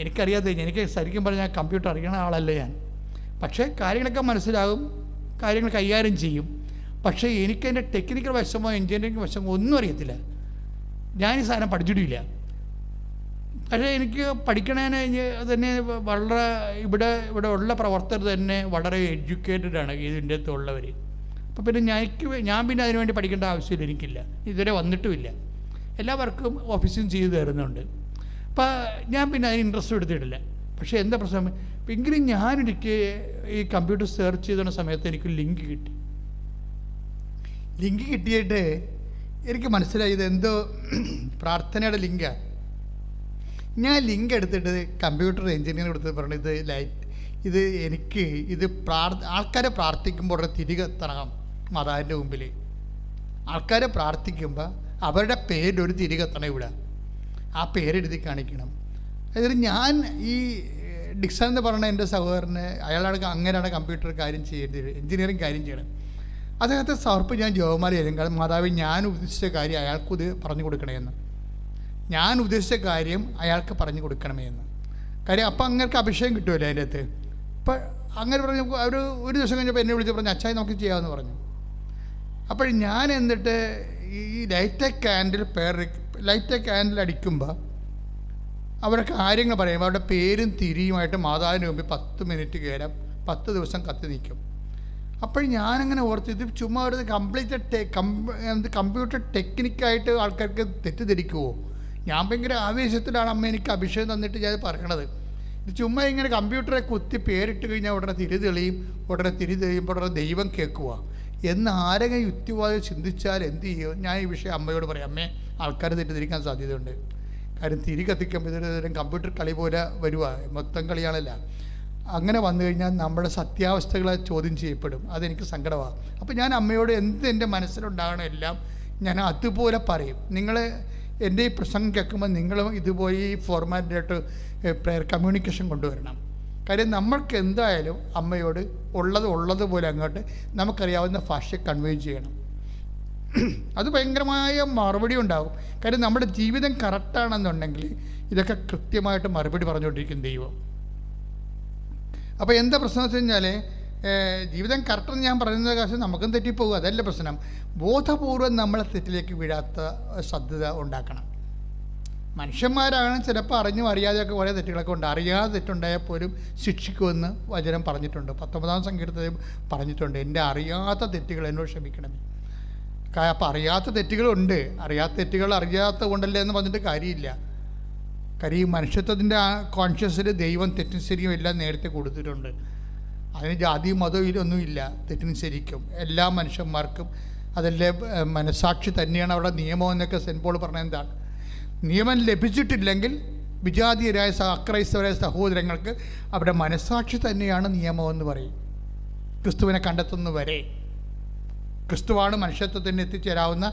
എനിക്കറിയാതെ, എനിക്ക് ശരിക്കും പറഞ്ഞാൽ കമ്പ്യൂട്ടർ അറിയണ ആളല്ല ഞാൻ. പക്ഷേ കാര്യങ്ങളൊക്കെ മനസ്സിലാകും, കാര്യങ്ങൾ കൈകാര്യം ചെയ്യും. പക്ഷേ എനിക്കതിൻ്റെ ടെക്നിക്കൽ വശമോ എൻജിനീയറിംഗ് വശമോ ഒന്നും അറിയത്തില്ല. ഞാൻ ഈ സാധനം പഠിച്ചിട്ടില്ല. പക്ഷേ എനിക്ക് പഠിക്കണതിന് തന്നെ വളരെ ഇവിടെ ഉള്ള പ്രവർത്തകർ തന്നെ വളരെ എഡ്യൂക്കേറ്റഡാണ് ഇതിൻ്റെ അകത്ത് ഉള്ളവർ. അപ്പോൾ പിന്നെ ഞാൻ പിന്നെ അതിനുവേണ്ടി പഠിക്കേണ്ട ആവശ്യമില്ല, എനിക്കില്ല, ഇതുവരെ വന്നിട്ടുമില്ല. എല്ലാ വർക്കും ഓഫീസും ചെയ്തു തരുന്നുണ്ട്. അപ്പോൾ ഞാൻ പിന്നെ അതിന് ഇൻട്രസ്റ്റ് എടുത്തിട്ടില്ല. പക്ഷേ എന്താ പ്രശ്നം, എങ്കിലും ഞാനെനിക്ക് ഈ കമ്പ്യൂട്ടർ സെർച്ച് ചെയ്തുന്ന സമയത്ത് എനിക്ക് ലിങ്ക് കിട്ടിയിട്ട് എനിക്ക് മനസ്സിലായി ഇതെന്തോ പ്രാർത്ഥനയുടെ ലിങ്കാണ്. ഞാൻ ലിങ്ക് എടുത്തിട്ട് കമ്പ്യൂട്ടർ എഞ്ചിനീയർ എടുത്ത് പറഞ്ഞു, ഇത് എനിക്ക് ആൾക്കാരെ പ്രാർത്ഥിക്കുമ്പോൾ തിരികെ എത്തണം മാതാവിൻ്റെ മുമ്പിൽ. ആൾക്കാരെ പ്രാർത്ഥിക്കുമ്പോൾ അവരുടെ പേരിലൊരു തിരികെ എത്തണം ഇവിടെ, ആ പേരെഴുതി കാണിക്കണം. അതായത് ഞാൻ ഈ ഡിക്സൺ എന്ന് പറഞ്ഞ എൻ്റെ സഹോദരന്, അങ്ങനെയാണ് കമ്പ്യൂട്ടർ കാര്യം ചെയ്യേണ്ടത്, എഞ്ചിനീയറിംഗ് കാര്യം ചെയ്യണം. അദ്ദേഹത്തെ സമർപ്പ് ഞാൻ ജോമാല ചെയ്യും. കാരണം മാതാവ് ഞാൻ ഉദ്ദേശിച്ച കാര്യം അയാൾക്ക് ഇത് പറഞ്ഞു കൊടുക്കണമെന്ന്, ഞാൻ ഉദ്ദേശിച്ച കാര്യം അയാൾക്ക് പറഞ്ഞു കൊടുക്കണമെന്ന്. കാര്യം അപ്പം അങ്ങനെ അഭിഷേകം കിട്ടുമല്ലോ അതിൻ്റെ അകത്ത്. അപ്പം അങ്ങനെ പറഞ്ഞു. ഒരു ദിവസം കഴിഞ്ഞപ്പോൾ എന്നെ വിളിച്ച് പറഞ്ഞു, അച്ചായി നമുക്ക് ചെയ്യാമെന്ന് പറഞ്ഞു. അപ്പോൾ ഞാൻ എന്നിട്ട് ഈ ലൈറ്റ് ക്യാൻഡിൽ അടിക്കുമ്പോൾ അവരുടെ കാര്യങ്ങൾ പറയുമ്പോൾ അവരുടെ പേരും തിരിയുമായിട്ട് മാതാവിന് മുമ്പിൽ 10 മിനിറ്റ് കയറാം, 10 ദിവസം കത്തി നിൽക്കും. അപ്പോൾ ഞാനങ്ങനെ ഓർത്ത്, ഇത് ചുമ്മാ ഒരു കമ്പ്യൂട്ടർ ടെക്നിക്കായിട്ട് ആൾക്കാർക്ക് തെറ്റിദ്ധരിക്കുമോ? ഞാൻ ഭയങ്കര ആവേശത്തിലാണ് അമ്മ എനിക്ക് അഭിഷേകം തന്നിട്ട് ഞാൻ പറയണത്. ഇത് ചുമ്മാ ഇങ്ങനെ കമ്പ്യൂട്ടറെ കുത്തി പേരിട്ട് കഴിഞ്ഞാൽ ഉടനെ തിരി തെളിയുമ്പോൾ ഉടനെ ദൈവം കേൾക്കുക എന്ന് ആരെങ്കിലും യുക്തിവാദം ചിന്തിച്ചാൽ എന്ത് ചെയ്യും? ഞാൻ ഈ വിഷയം അമ്മയോട് പറയാം, അമ്മേ ആൾക്കാർ തെറ്റിദ്ധരിക്കാൻ സാധ്യതയുണ്ട്. കാര്യം തിരി കത്തിക്കുമ്പോൾ ഇതൊരു കമ്പ്യൂട്ടർ കളി പോലെ വരുക, മൊത്തം കളിയാണല്ല. അങ്ങനെ വന്നു കഴിഞ്ഞാൽ നമ്മുടെ സത്യാവസ്ഥകളെ ചോദ്യം ചെയ്യപ്പെടും. അതെനിക്ക് സങ്കടമാണ്. അപ്പോൾ ഞാൻ അമ്മയോട് എന്ത് എൻ്റെ മനസ്സിലുണ്ടാകണം എല്ലാം ഞാൻ അതുപോലെ പറയും. നിങ്ങൾ എൻ്റെ ഈ പ്രസംഗം കേൾക്കുമ്പോൾ നിങ്ങളും ഇതുപോലെ ഈ ഫോർമാറ്റിലായിട്ട് പ്രയർ കമ്മ്യൂണിക്കേഷൻ കൊണ്ടുവരണം. കാര്യം നമ്മൾക്ക് എന്തായാലും അമ്മയോട് ഉള്ളതുപോലെ അങ്ങോട്ട് നമുക്കറിയാവുന്ന ഭാഷയെ കൺവേ ചെയ്യണം. അത് ഭയങ്കരമായ മറുപടി ഉണ്ടാകും. കാര്യം നമ്മുടെ ജീവിതം കറക്റ്റാണെന്നുണ്ടെങ്കിൽ ഇതൊക്കെ കൃത്യമായിട്ട് മറുപടി പറഞ്ഞുകൊണ്ടിരിക്കും ദൈവം. അപ്പോൾ എന്താ പ്രശ്നം വെച്ച് കഴിഞ്ഞാൽ, ജീവിതം കറക്റ്റെന്ന് ഞാൻ പറയുന്നത് കാര്യം നമുക്കും തെറ്റിപ്പോകും, അതല്ല പ്രശ്നം. ബോധപൂർവം നമ്മളെ തെറ്റിലേക്ക് വീഴാത്ത ശ്രദ്ധ ഉണ്ടാക്കണം. മനുഷ്യന്മാരാണ് ചിലപ്പോൾ അറിഞ്ഞും അറിയാതെയൊക്കെ കുറേ തെറ്റുകളൊക്കെ ഉണ്ട്. അറിയാതെ തെറ്റുണ്ടായാൽ പോലും ശിക്ഷിക്കുമെന്ന് വചനം പറഞ്ഞിട്ടുണ്ട്. 19-ാം സങ്കീർത്തനത്തിൽ പറഞ്ഞിട്ടുണ്ട്, എൻ്റെ അറിയാത്ത തെറ്റുകൾ എന്നോട് ക്ഷമിക്കണമേ. അപ്പോൾ അറിയാത്ത തെറ്റുകളുണ്ട്. അറിയാത്ത തെറ്റുകൾ അറിയാത്ത കൊണ്ടല്ലേ എന്ന് പറഞ്ഞിട്ട് കാര്യമില്ല. കാര്യം ഈ മനുഷ്യത്വത്തിൻ്റെ ആ കോൺഷ്യസിൽ ദൈവം തെറ്റും ശരിയും എല്ലാം നേരത്തെ കൊടുത്തിട്ടുണ്ട്. അതിന് ജാതിയും മതവും ഇതൊന്നുമില്ല. തെറ്റിനും ശരിക്കും എല്ലാ മനുഷ്യന്മാർക്കും അതല്ലേ മനസാക്ഷി തന്നെയാണ് അവിടെ നിയമം എന്നൊക്കെ സെൻറ്റ് പോൾ പറഞ്ഞത്. എന്താണ് നിയമം ലഭിച്ചിട്ടില്ലെങ്കിൽ വിജാതീയരായ അക്രൈസ്തവരായ സഹോദരങ്ങൾക്ക് അവരുടെ മനസാക്ഷി തന്നെയാണ് നിയമമെന്ന് പറയും. ക്രിസ്തുവിനെ കണ്ടെത്തുന്നവരെ ക്രിസ്തുവാണ് മനുഷ്യത്വത്തിന് എത്തിച്ചേരാവുന്ന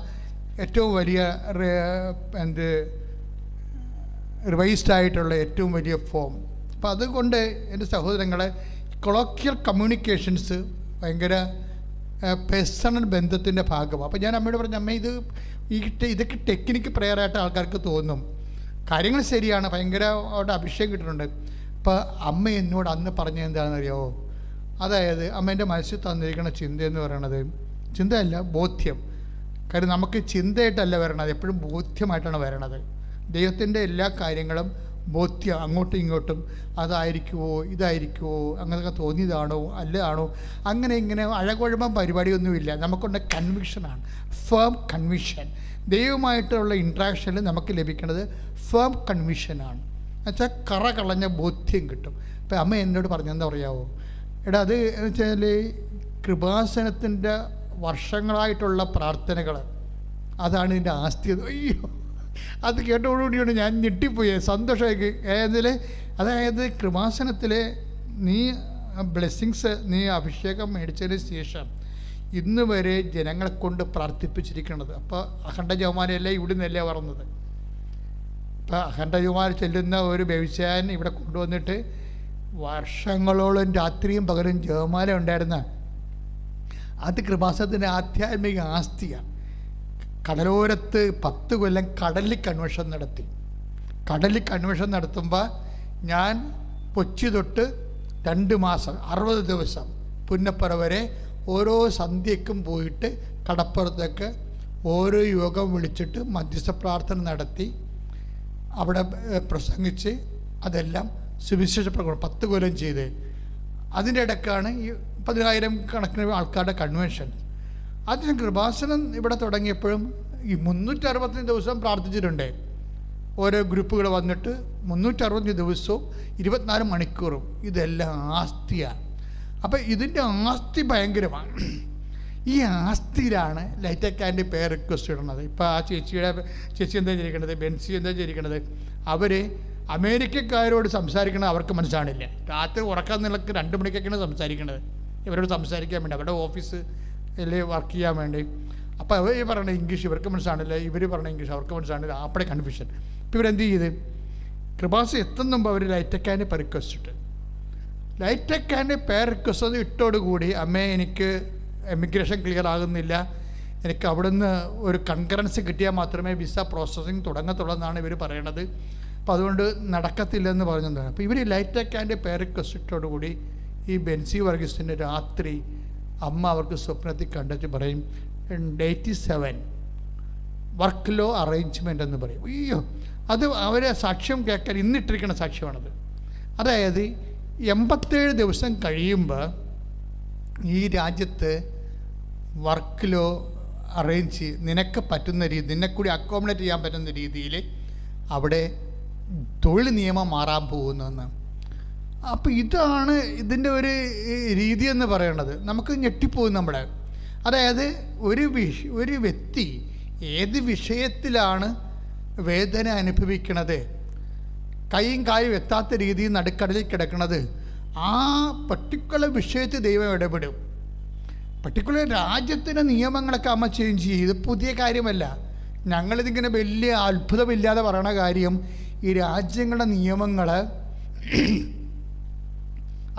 ഏറ്റവും വലിയ റിവൈസ്ഡ് ആയിട്ടുള്ള ഏറ്റവും വലിയ ഫോം. അപ്പോൾ അതുകൊണ്ട് എൻ്റെ സഹോദരങ്ങളെ, കൊളോക്കിയൽ കമ്മ്യൂണിക്കേഷൻസ് ഭയങ്കര പേഴ്സണൽ ബന്ധത്തിൻ്റെ ഭാഗമാണ്. അപ്പോൾ ഞാൻ അമ്മയോട് പറഞ്ഞു, അമ്മ ഇതൊക്കെ ടെക്നിക്ക് പ്രെയറായിട്ട് ആൾക്കാർക്ക് തോന്നും. കാര്യങ്ങൾ ശരിയാണ്, ഭയങ്കര അവിടെ അഭിഷേകം കിട്ടുന്നുണ്ട്. അപ്പോൾ അമ്മ എന്നോട് അന്ന് പറഞ്ഞത് എന്താണെന്ന് അറിയാമോ? അതായത് അമ്മേൻ്റെ മനസ്സിൽ തന്നിരിക്കുന്ന ചിന്തയെന്ന് പറയണത് ചിന്തയല്ല, ബോധ്യം. കാര്യം നമുക്ക് ചിന്തയായിട്ടല്ല വരണത്, എപ്പോഴും ബോധ്യമായിട്ടാണ് വരണത്. ദൈവത്തിൻ്റെ എല്ലാ കാര്യങ്ങളും ബോധ്യം, അങ്ങോട്ടും ഇങ്ങോട്ടും അതായിരിക്കുമോ ഇതായിരിക്കുമോ അങ്ങനെയൊക്കെ തോന്നിയതാണോ അല്ലാണോ അങ്ങനെ ഇങ്ങനെ അഴകുഴമ്പം പരിപാടിയൊന്നുമില്ല. നമുക്കുള്ള കൺവിക്ഷനാണ്, ഫേം കൺവിഷൻ. ദൈവമായിട്ടുള്ള ഇൻട്രാക്ഷനിൽ നമുക്ക് ലഭിക്കുന്നത് ഫേം കൺവിഷനാണ്. എന്നുവെച്ചാൽ കറ കളഞ്ഞ ബോധ്യം കിട്ടും. ഇപ്പം അമ്മ എന്നോട് പറഞ്ഞെന്താ പറയാമോ? എടാ, അത് എന്ന് വെച്ചാൽ കൃപാസനത്തിൻ്റെ വർഷങ്ങളായിട്ടുള്ള പ്രാർത്ഥനകൾ, അതാണ് ഇതിൻ്റെ ആസ്തി. അയ്യോ, അത് കേട്ടോടുകൂടിയാണ് ഞാൻ ഞെട്ടിപ്പോയി, സന്തോഷമായി. അതായത് കൃപാസനത്തിലെ നീ ബ്ലെസ്സിങ്സ്, നീ അഭിഷേകം മേടിച്ചതിന് ശേഷം ഇന്ന് വരെ ജനങ്ങളെ കൊണ്ട് പ്രാർത്ഥിപ്പിച്ചിരിക്കുന്നത്. അപ്പോൾ അഖണ്ഡ ജവമാലയല്ല ഇവിടെ നിന്നല്ലേ പറഞ്ഞത്. ഇപ്പോൾ അഖണ്ഡ ജവമാല ചെല്ലുന്ന ഒരു വ്യവസായൻ ഇവിടെ കൊണ്ടുവന്നിട്ട് വർഷങ്ങളോളം രാത്രിയും പകലും ജവമാല ഉണ്ടായിരുന്ന അത് കൃപാസനത്തിൻ്റെ ആധ്യാത്മിക ആസ്തിയാണ്. കടലോരത്ത് 10 കൊല്ലം കടലിൽ കൺവെൻഷൻ നടത്തി. കടലിൽ കൺവെൻഷൻ നടത്തുമ്പോൾ ഞാൻ കൊച്ചി തൊട്ട് 2 മാസം 60 ദിവസം പുന്നപ്പറ വരെ ഓരോ സന്ധ്യക്കും പോയിട്ട് കടപ്പുറത്തേക്ക് ഓരോ യോഗം വിളിച്ചിട്ട് മധ്യസ്ഥ പ്രാർത്ഥന നടത്തി അവിടെ പ്രസംഗിച്ച് അതെല്ലാം സുവിശേഷ പ്രകടനം 10 കൊല്ലം ചെയ്ത്. അതിൻ്റെ ഇടയ്ക്കാണ് ഈ 10,000 കണക്കിന് ആൾക്കാരുടെ കൺവെൻഷൻ. അതിന് കൃപാസനം ഇവിടെ തുടങ്ങിയപ്പോഴും ഈ 365 ദിവസം പ്രാർത്ഥിച്ചിട്ടുണ്ട്. ഓരോ ഗ്രൂപ്പുകൾ വന്നിട്ട് 365 ദിവസവും 24 മണിക്കൂറും ഇതെല്ലാം ആസ്തിയാണ്. അപ്പം ഇതിൻ്റെ ആസ്തി ഭയങ്കരമാണ്. ഈ ആസ്തിയിലാണ് ലൈറ്റ് അക്കാൻ്റെ പേര് റിക്വസ്റ്റ് ഇടുന്നത്. ഇപ്പോൾ ആ ചേച്ചി എന്താ ചെയ്തിരിക്കുന്നത്, ബെൻസി എന്താ ചെയ്തിരിക്കുന്നത്, അവർ അമേരിക്കക്കാരോട് സംസാരിക്കണത് അവർക്ക് മനസ്സിലാണില്ല. രാത്രി ഉറക്കാൻ നിലക്ക് 2 മണിക്കൊക്കെയാണ് സംസാരിക്കുന്നത്, ഇവരോട് സംസാരിക്കാൻ വേണ്ടി, അവരുടെ ഓഫീസ് വർക്ക് ചെയ്യാൻ വേണ്ടി. അപ്പോൾ അവർ പറയണ ഇംഗ്ലീഷ് ഇവർക്ക് മനസ്സിലാണില്ല, ഇവർ പറഞ്ഞ ഇംഗ്ലീഷ് അവർക്ക് മനസ്സിലാണില്ല. അപ്പോഴേ കൺഫ്യൂഷൻ. ഇപ്പോൾ ഇവരെന്ത് ചെയ്ത് കൃപാസ എത്തുന്നുമ്പോൾ അവർ ലൈറ്റക്കാൻ്റെ പേർ റിക്വസ്റ്റ് ഇട്ട്. ലൈറ്റക്കാൻ്റെ പേർ റിക്വസ്റ്റ് ഇട്ടോടുകൂടി, അമ്മേ എനിക്ക് എമിഗ്രേഷൻ ക്ലിയർ ആകുന്നില്ല, എനിക്ക് അവിടുന്ന് ഒരു കൺകറൻസി കിട്ടിയാൽ മാത്രമേ വിസ പ്രോസസ്സിങ് തുടങ്ങത്തുള്ളൂ എന്നാണ് ഇവർ പറയണത്. അപ്പോൾ അതുകൊണ്ട് നടക്കത്തില്ലെന്ന് പറഞ്ഞതാണ്. അപ്പോൾ ഇവർ ലൈറ്റക്കാൻ്റെ പേർ റിക്വസ്റ്റ് ഇട്ടോടുകൂടി ഈ ബെൻസി വർഗീസിൻ്റെ രാത്രി അമ്മ അവർക്ക് സ്വപ്നത്തിൽ കണ്ടിട്ട് പറയും 87 വർക്ക് ലോ അറേഞ്ച്മെൻ്റ് എന്ന് പറയും. അയ്യോ, അത് അവരെ സാക്ഷ്യം കേൾക്കാൻ ഇന്നിട്ടിരിക്കുന്ന സാക്ഷ്യമാണത്. അതായത് 87 ദിവസം കഴിയുമ്പോൾ ഈ രാജ്യത്ത് വർക്ക് ലോ അറേഞ്ച് നിനക്ക് പറ്റുന്ന രീതി, നിന്നെക്കൂടി അക്കോമഡേറ്റ് ചെയ്യാൻ പറ്റുന്ന രീതിയിൽ അവിടെ തൊഴിൽ നിയമം മാറാൻ പോകുന്നതെന്ന്. അപ്പോൾ ഇതാണ് ഇതിൻ്റെ ഒരു രീതി എന്ന് പറയുന്നത്. നമുക്ക് ഞെട്ടിപ്പോകും നമ്മളെ. അതായത് ഒരു വ്യക്തി ഏത് വിഷയത്തിലാണ് വേദന അനുഭവിക്കണത്, കൈയും കാലും എത്താത്ത രീതിയിൽ നടുക്കടലിൽ കിടക്കുന്നത്, ആ പർട്ടിക്കുലർ വിഷയത്തിൽ ദൈവം ഇടപെടും. പർട്ടിക്കുലർ രാജ്യത്തിൻ്റെ നിയമങ്ങളൊക്കെ അമ്മ ചേഞ്ച് ചെയ്യും. ഇത് പുതിയ കാര്യമല്ല. ഞങ്ങളിതിങ്ങനെ വലിയ അത്ഭുതമില്ലാതെ പറയണ കാര്യം, ഈ രാജ്യങ്ങളുടെ നിയമങ്ങൾ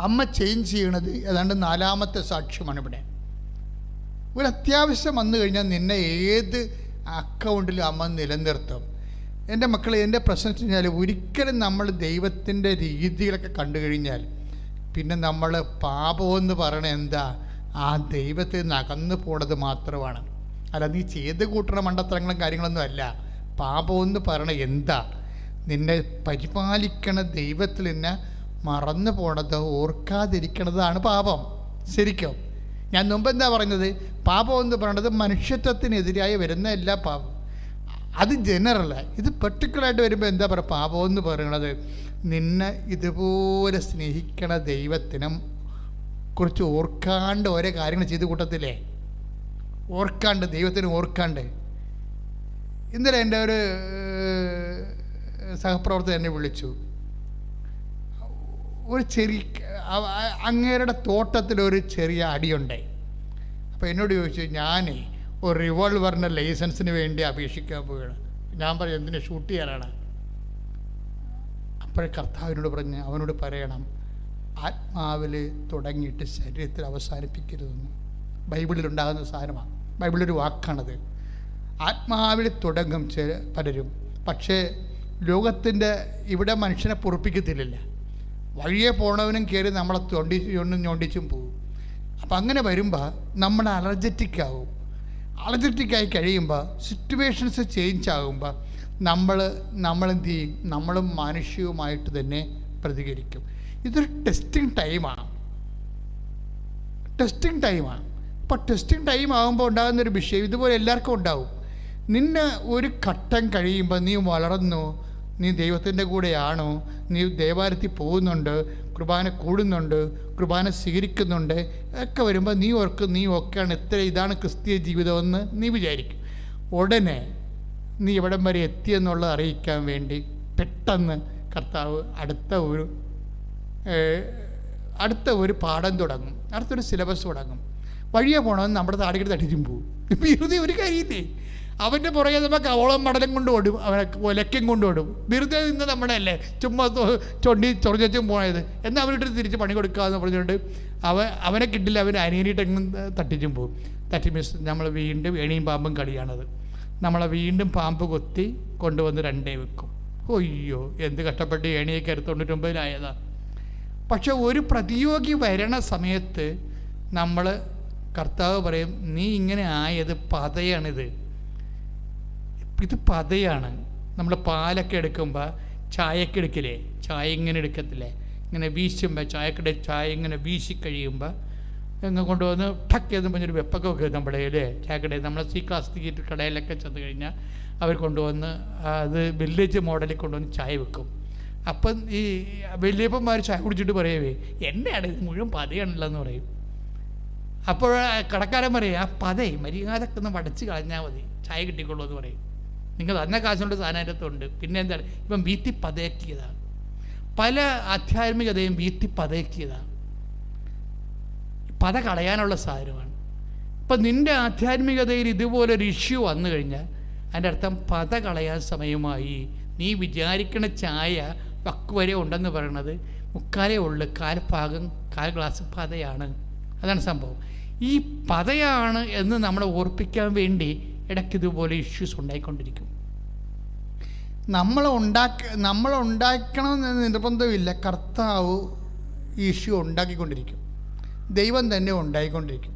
അമ്മ ചേഞ്ച് ചെയ്യണത് ഏതാണ്ട് 4ാമത്തെ സാക്ഷ്യമാണ് ഇവിടെ. ഒരു അത്യാവശ്യം വന്നു കഴിഞ്ഞാൽ നിന്നെ ഏത് അക്കൗണ്ടിലും അമ്മ നിലനിർത്തും. എൻ്റെ മക്കളെ, എൻ്റെ പ്രശ്നം വെച്ച് കഴിഞ്ഞാൽ ഒരിക്കലും നമ്മൾ ദൈവത്തിൻ്റെ രീതികളൊക്കെ കണ്ടു കഴിഞ്ഞാൽ പിന്നെ നമ്മൾ പാപമെന്ന് പറയണത് എന്താ, ആ ദൈവത്തിൽ നിന്ന് അകന്നു പോണത് മാത്രമാണ്. അല്ല നീ ചെയ്ത് കൂട്ടുന്ന മണ്ടത്തരങ്ങളും കാര്യങ്ങളൊന്നും അല്ല. പാപമെന്ന് പറയണത് എന്താ, നിന്നെ പരിപാലിക്കണ ദൈവത്തിൽ നിന്ന് മറന്നു പോണത്, ഓർക്കാതിരിക്കണതാണ് പാപം. ശരിക്കും ഞാൻ മുമ്പ് എന്താ പറഞ്ഞത്, പാപം എന്ന് പറയണത് മനുഷ്യത്വത്തിനെതിരായി വരുന്ന എല്ലാ പാപം, അത് ജനറലാണ്. ഇത് പെർട്ടിക്കുലറായിട്ട് വരുമ്പോൾ എന്താ പറയുക, പാപം എന്ന് പറയണത് നിന്നെ ഇതുപോലെ സ്നേഹിക്കണ ദൈവത്തിനും കുറിച്ച് ഓർക്കാണ്ട് ഓരോ കാര്യങ്ങൾ ചെയ്ത് കൂട്ടത്തില്ലേ, ഓർക്കാണ്ട് ദൈവത്തിന് ഓർക്കാണ്ട്. ഇന്നലെ എൻ്റെ ഒരു സഹപ്രവർത്തകൻ എന്നെ വിളിച്ചു. ഒരു ചെറിയ അങ്ങേരുടെ തോട്ടത്തിലൊരു ചെറിയ അടിയുണ്ടായി. അപ്പോൾ എന്നോട് ചോദിച്ചു, ഞാൻ ഒരു റിവോൾവറിൻ്റെ ലൈസൻസിന് വേണ്ടി അപേക്ഷിക്കാൻ പോവുകയാണ്. ഞാൻ പറയും എന്തിനു, ഷൂട്ട് ചെയ്യാനാണ്. അപ്പോൾ കർത്താവിനോട് പറഞ്ഞ് അവനോട് പറയണം, ആത്മാവിൽ തുടങ്ങിയിട്ട് ശരീരത്തിൽ അവസാനിപ്പിക്കരുതെന്ന്. ബൈബിളിലുണ്ടാകുന്ന സാധനമാണ്, ബൈബിളൊരു വാക്കാണത്. ആത്മാവിൽ തുടങ്ങും പലരും, പക്ഷേ ലോകത്തിൻ്റെ ഇവിടെ മനുഷ്യനെ പൊറുപ്പിക്കത്തില്ല. വഴിയെ പോണവനും കയറി നമ്മളെ ഞൊണ്ടിച്ചും പോകും. അപ്പം അങ്ങനെ വരുമ്പോൾ നമ്മൾ അലർജറ്റിക്കാവും. അലർജറ്റിക്കായി കഴിയുമ്പോൾ, സിറ്റുവേഷൻസ് ചേഞ്ച് ആകുമ്പോൾ നമ്മളെന്ത് ചെയ്യും? നമ്മളും മാനുഷികവുമായിട്ട് തന്നെ പ്രതികരിക്കും. ഇതൊരു ടെസ്റ്റിംഗ് ടൈമാണ്. അപ്പോൾ ടെസ്റ്റിംഗ് ടൈം ആകുമ്പോൾ ഉണ്ടാകുന്നൊരു വിഷയം ഇതുപോലെ എല്ലാവർക്കും ഉണ്ടാവും. നിന്നെ ഒരു ഘട്ടം കഴിയുമ്പോൾ നീ വളർന്നു, നീ ദൈവത്തിൻ്റെ കൂടെയാണോ, നീ ദേവാലയത്തിൽ പോകുന്നുണ്ട്, കുർബാന കൂടുന്നുണ്ട്, കുർബാന സ്വീകരിക്കുന്നുണ്ട് ഒക്കെ വരുമ്പോൾ നീ ഓർക്കും നീ ഒക്കെയാണ്, ഇതാണ് ക്രിസ്തീയ ജീവിതമെന്ന് നീ വിചാരിക്കും. ഉടനെ നീ എവിടം വരെ എത്തിയെന്നുള്ളത് അറിയിക്കാൻ വേണ്ടി പെട്ടെന്ന് കർത്താവ് അടുത്ത ഒരു പാഠം തുടങ്ങും, അടുത്തൊരു സിലബസ് തുടങ്ങും. വഴിയെ പോകണമെന്ന് നമ്മുടെ താടിക്കിട്ട് തട്ടിച്ചും പോകും. ഇപ്പം വെറുതെ ഒരു കാര്യമില്ലേ? അവൻ്റെ പുറകെ നമ്മൾ കവളം മടലും കൊണ്ടുപോടും, അവനെ ഒലക്കും കൊണ്ടുപോടും. വെറുതെ നിന്ന് നമ്മുടെ അല്ലേ ചുമ്മാ ചൊറിച്ചും പോയത്. എന്നാൽ അവനിട്ട് തിരിച്ച് പണി കൊടുക്കാമെന്ന് പറഞ്ഞുകൊണ്ട് അവനെ കിട്ടില്ല, അവൻ അനിയനിട്ടെങ്ങും തട്ടിച്ചും പോകും. തട്ടി മിസ് നമ്മൾ വീണ്ടും എണിയും പാമ്പും കളിയാണത്. നമ്മളെ വീണ്ടും പാമ്പ് കൊത്തി കൊണ്ടുവന്ന് 2 വെക്കും. ഒയ്യോ, എന്ത് കഷ്ടപ്പെട്ട് ഏണിയൊക്കെ 99-ലായതാ. പക്ഷെ ഒരു പ്രതിയോഗി വരണ സമയത്ത് കർത്താവ് പറയും, നീ ഇങ്ങനെ ആയത് പതയാണിത്, ഇത് പതയാണ്. നമ്മൾ പാലൊക്കെ എടുക്കുമ്പോൾ ചായയൊക്കെ എടുക്കില്ലേ, ചായ ഇങ്ങനെ എടുക്കത്തില്ലേ, ഇങ്ങനെ വീശുമ്പോൾ ചായ ഇങ്ങനെ വീശി കഴിയുമ്പോൾ എങ്ങനെ കൊണ്ടുവന്ന് ടക്ക് ചെയ്ത് പറഞ്ഞൊരു വെപ്പൊക്കെ വെക്കും നമ്മുടെ അല്ലേ ചായക്കടയിൽ. നമ്മളെ സി ക്ലാസ് തിയേറ്റർ കടയിലൊക്കെ ചെന്ന് കഴിഞ്ഞാൽ അവർ കൊണ്ടുവന്ന് അത് വില്ലേജ് മോഡലിൽ കൊണ്ടുവന്ന് ചായ വെക്കും. അപ്പം ഈ വലിയപ്പന്മാർ ചായ കുടിച്ചിട്ട് പറയവേ, എന്നെയാണ് ഇത് മുഴുവൻ പതയാണല്ലോ എന്ന് പറയും. അപ്പോൾ കടക്കാരൻ പറയും, ആ പതയെ മര്യാദക്ക് ഒന്ന് വടച്ച് കളഞ്ഞാൽ മതി, ചായ കിട്ടിക്കൊള്ളൂ എന്ന് പറയും. നിങ്ങൾ തന്ന കാശുകൊണ്ട് സാധനത്തുണ്ട്. പിന്നെ എന്താണ്, ഇപ്പം വീത്തി പതയാക്കിയതാണ്. പല ആധ്യാത്മികതയും വീത്തി പതയാക്കിയതാണ്, പത കളയാനുള്ള സാധനമാണ്. ഇപ്പം നിൻ്റെ ആധ്യാത്മികതയിൽ ഇതുപോലൊരു ഇഷ്യൂ വന്നു കഴിഞ്ഞാൽ അതിൻ്റെ അർത്ഥം പത കളയാൻ സമയമായി. നീ വിചാരിക്കണ ചായ വക്കുവരെ ഉണ്ടെന്ന് പറയണത് 3/4 ഉള്ളു, 1/4 ഗ്ലാസ് പതയാണ്. അതാണ് സംഭവം. ഈ പതയാണ് എന്ന് നമ്മളെ ഓർപ്പിക്കാൻ വേണ്ടി ഇടയ്ക്കിതുപോലെ ഇഷ്യൂസ് ഉണ്ടായിക്കൊണ്ടിരിക്കും. നമ്മളുണ്ടാക്കണമെന്ന് നിർബന്ധമില്ല. കർത്താവ് ഈ ഇഷ്യൂ ഉണ്ടാക്കിക്കൊണ്ടിരിക്കും, ദൈവം തന്നെ ഉണ്ടായിക്കൊണ്ടിരിക്കും.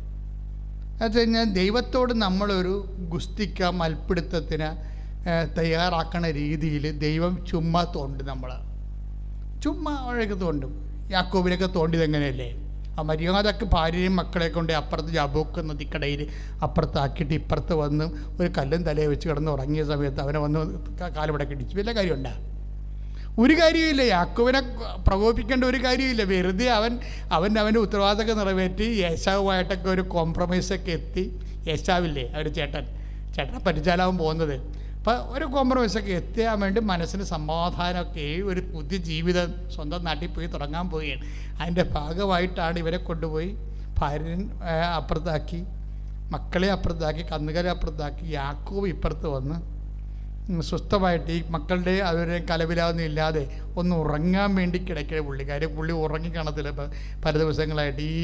അത് കഴിഞ്ഞാൽ ദൈവത്തോട് നമ്മളൊരു ഗുസ്തിക്ക മൽപ്പിടുത്തത്തിന് തയ്യാറാക്കണ രീതിയിൽ ദൈവം ചുമ്മാ തോണ്ടും. ചുമ്മാ വഴക്ക് തോണ്ടും. യാക്കോബിനൊക്കെ തോണ്ടിയത് എങ്ങനെയല്ലേ? ആ മര്യാദക്ക് ഭാര്യയും മക്കളെ കൊണ്ട് അപ്പുറത്ത് ജാബോക്ക് നദിക്കടയിൽ അപ്പുറത്താക്കിയിട്ട് ഇപ്പുറത്ത് വന്ന് ഒരു കല്ലും തലയെ വെച്ച് കിടന്ന് ഉറങ്ങിയ സമയത്ത് അവനെ വന്ന് കാലുപടക്കി ഇടിച്ചു. വല്ല കാര്യമുണ്ടാ? ഒരു കാര്യമില്ല. യാക്കോബിനെ പ്രകോപിക്കേണ്ട ഒരു കാര്യമില്ല. വെറുതെ അവൻ്റെ ഉത്തരവാദിത്തമൊക്കെ നിറവേറ്റി യേശാവുമായിട്ടൊക്കെ ഒരു കോംപ്രമൈസൊക്കെ എത്തി. യേശാവില്ലേ അവർ ചേട്ടനെ പറ്റിച്ചാലാവും പോകുന്നത്. അപ്പോൾ ഒരു കോംപ്രമൈസൊക്കെ എത്തിയാൻ വേണ്ടി മനസ്സിന് സമാധാനമൊക്കെ ഒരു പുതിയ ജീവിതം സ്വന്തം നാട്ടിൽ പോയി തുടങ്ങാൻ പോവുകയാണ്. അതിൻ്റെ ഭാഗമായിട്ടാണ് ഇവരെ കൊണ്ടുപോയി ഭാര്യൻ അപ്പുറത്താക്കി, മക്കളെ അപ്പുറത്താക്കി, കന്നുകാലെ അപ്പുറത്താക്കി, യാക്കോബ് ഇപ്പുറത്ത് വന്ന് സ്വസ്ഥമായിട്ട് ഈ മക്കളുടെ അവരെ കലവിലാതൊന്നും ഇല്ലാതെ ഒന്ന് ഉറങ്ങാൻ വേണ്ടി കിടക്കിയ പുള്ളി ഉറങ്ങി കാണത്തില്ല. പല ദിവസങ്ങളായിട്ട് ഈ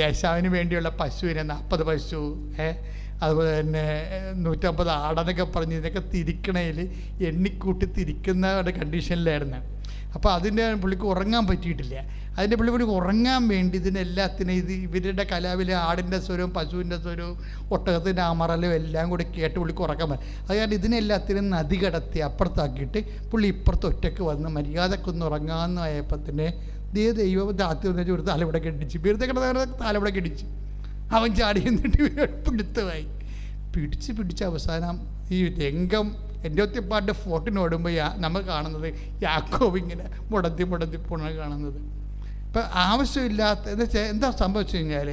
യേശാവിന് വേണ്ടിയുള്ള പശുവിനെ 40 പശു, അതുപോലെ തന്നെ 150 ആടെന്നൊക്കെ പറഞ്ഞ് ഇതിനൊക്കെ തിരിക്കണതിൽ എണ്ണിക്കൂട്ടി തിരിക്കുന്ന ഒരു കണ്ടീഷനിലായിരുന്നു. അപ്പോൾ അതിൻ്റെ പുള്ളിക്ക് ഉറങ്ങാൻ പറ്റിയിട്ടില്ല. അതിൻ്റെ പുള്ളിക്ക് ഉറങ്ങാൻ വേണ്ടി ഇതിനെല്ലാത്തിനും ഇവരുടെ കലാവിലെ ആടിൻ്റെ സ്വരവും പശുവിൻ്റെ സ്വരവും ഒട്ടകത്തിൻ്റെ അമറലും എല്ലാം കൂടി കേട്ട് പുള്ളിക്ക് ഉറക്കാൻ പറ്റും. അത് കാരണം ഇതിനെല്ലാത്തിനും നദി കടത്തി അപ്പുറത്താക്കിയിട്ട് പുള്ളി ഇപ്പുറത്ത് ഒറ്റയ്ക്ക് വന്ന് മര്യാദക്കൊന്ന് ഉറങ്ങാമെന്ന് ആയപ്പത്തിന് ദൈവം താത്തി വന്നിട്ട് ഒരു തലവിടൊക്കെ ഇടിച്ച്, വെറുതെ കിടന്ന തലവിടൊക്കെ ഇടിച്ച് അവൻ ചാടി എന്നിട്ട് പിടുത്തമായി പിടിച്ച് അവസാനം ഈ രംഗം എൻ്റെ ഒത്തിപ്പാട്ട് ഫോട്ടിന് ഓടുമ്പോൾ നമ്മൾ കാണുന്നത് യാക്കോബ് ഇങ്ങനെ മുടന്തി പോണ കാണുന്നത്. ഇപ്പം ആവശ്യമില്ലാത്ത എന്താ സംഭവിച്ചു കഴിഞ്ഞാൽ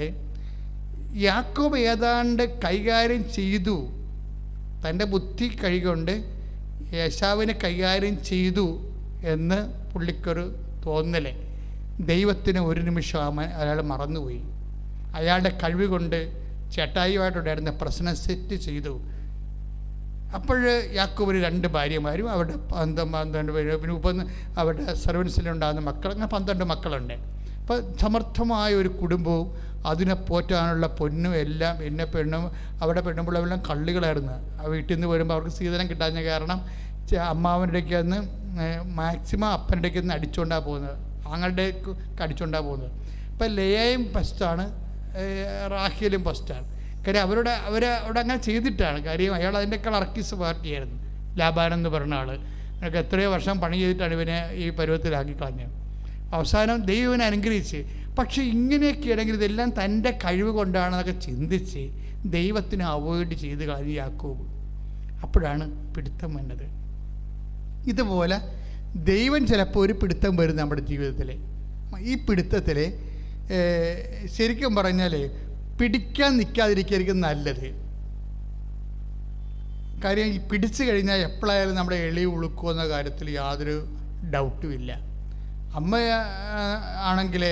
യാക്കോബ് ഏതാണ്ട് കൈകാര്യം ചെയ്തു, തൻ്റെ ബുദ്ധി കൈകൊണ്ട് യേശാവിനെ കൈകാര്യം ചെയ്തു എന്ന് പുള്ളിക്കൊരു തോന്നലേ. ദൈവത്തിന് ഒരു നിമിഷം അയാൾ മറന്നുപോയി. അയാളുടെ കഴിവ് കൊണ്ട് ചേട്ടായിയുമായിട്ടുണ്ടായിരുന്ന പ്രശ്നം സെറ്റ് ചെയ്തു. അപ്പോൾ യാക്കോബിന് 2 ഭാര്യമാരും അവരുടെ 12 പേര്, പിന്നെ 30 അവരുടെ സർവൻസിലുണ്ടാകുന്ന മക്കൾ, അങ്ങനെ 12 മക്കളുണ്ട്. അപ്പോൾ സമർത്ഥമായ ഒരു കുടുംബവും അതിനെ പോറ്റാനുള്ള പൊന്നും എല്ലാം. എന്നെ പെണ്ണും അവിടെ പെണ്ണുമ്പിള്ളവെല്ലാം കള്ളികളായിരുന്നു. ആ വീട്ടിൽ നിന്ന് വരുമ്പോൾ അവർക്ക് സ്ത്രീധനം കിട്ടാഞ്ഞ കാരണം അമ്മാവൻ്റെ നിന്ന് മാക്സിമം അപ്പൻ്റെ നിന്ന് അടിച്ചുകൊണ്ടാണ് പോകുന്നത്, ആങ്ങളുടെ അടിച്ചുകൊണ്ടാണ് പോകുന്നത്. ഇപ്പം ലേയയും ഫസ്റ്റാണ്, റാഹേലും ഫസ്റ്റാണ്. കാര്യം അവിടെ അങ്ങനെ ചെയ്തിട്ടാണ്. കാര്യം അയാൾ അതിൻ്റെക്കാൾ അർക്കിസ് പാർട്ടിയായിരുന്നു. ലാബാൻ എന്ന് പറഞ്ഞ ആൾ എനിക്ക് എത്രയോ വർഷം പണി ചെയ്തിട്ടാണ് ഇവനെ ഈ പരുവത്തിലാക്കി കളഞ്ഞത്. അവസാനം ദൈവം ഇവനെ അനുഗ്രഹിച്ച്. പക്ഷേ ഇങ്ങനെയൊക്കെയാണെങ്കിൽ ഇതെല്ലാം തൻ്റെ കഴിവ് കൊണ്ടാണെന്നൊക്കെ ചിന്തിച്ച് ദൈവത്തിനെ അവോയ്ഡ് ചെയ്ത് കളഞ്ഞ് യാക്കോബ്. അപ്പോഴാണ് പിടുത്തം വന്നത്. ഇതുപോലെ ദൈവം ചിലപ്പോൾ ഒരു പിടുത്തം വരും നമ്മുടെ ജീവിതത്തിൽ. ഈ പിടുത്തത്തിൽ ശരിക്കും പറഞ്ഞാൽ പിടിക്കാൻ നിൽക്കാതിരിക്കുകയായിരിക്കും നല്ലത്. കാര്യം ഈ പിടിച്ചു കഴിഞ്ഞാൽ എപ്പോഴായാലും നമ്മുടെ എളി ഉളുക്കുമെന്ന കാര്യത്തിൽ യാതൊരു ഡൗട്ടുമില്ല. അമ്മ ആണെങ്കിൽ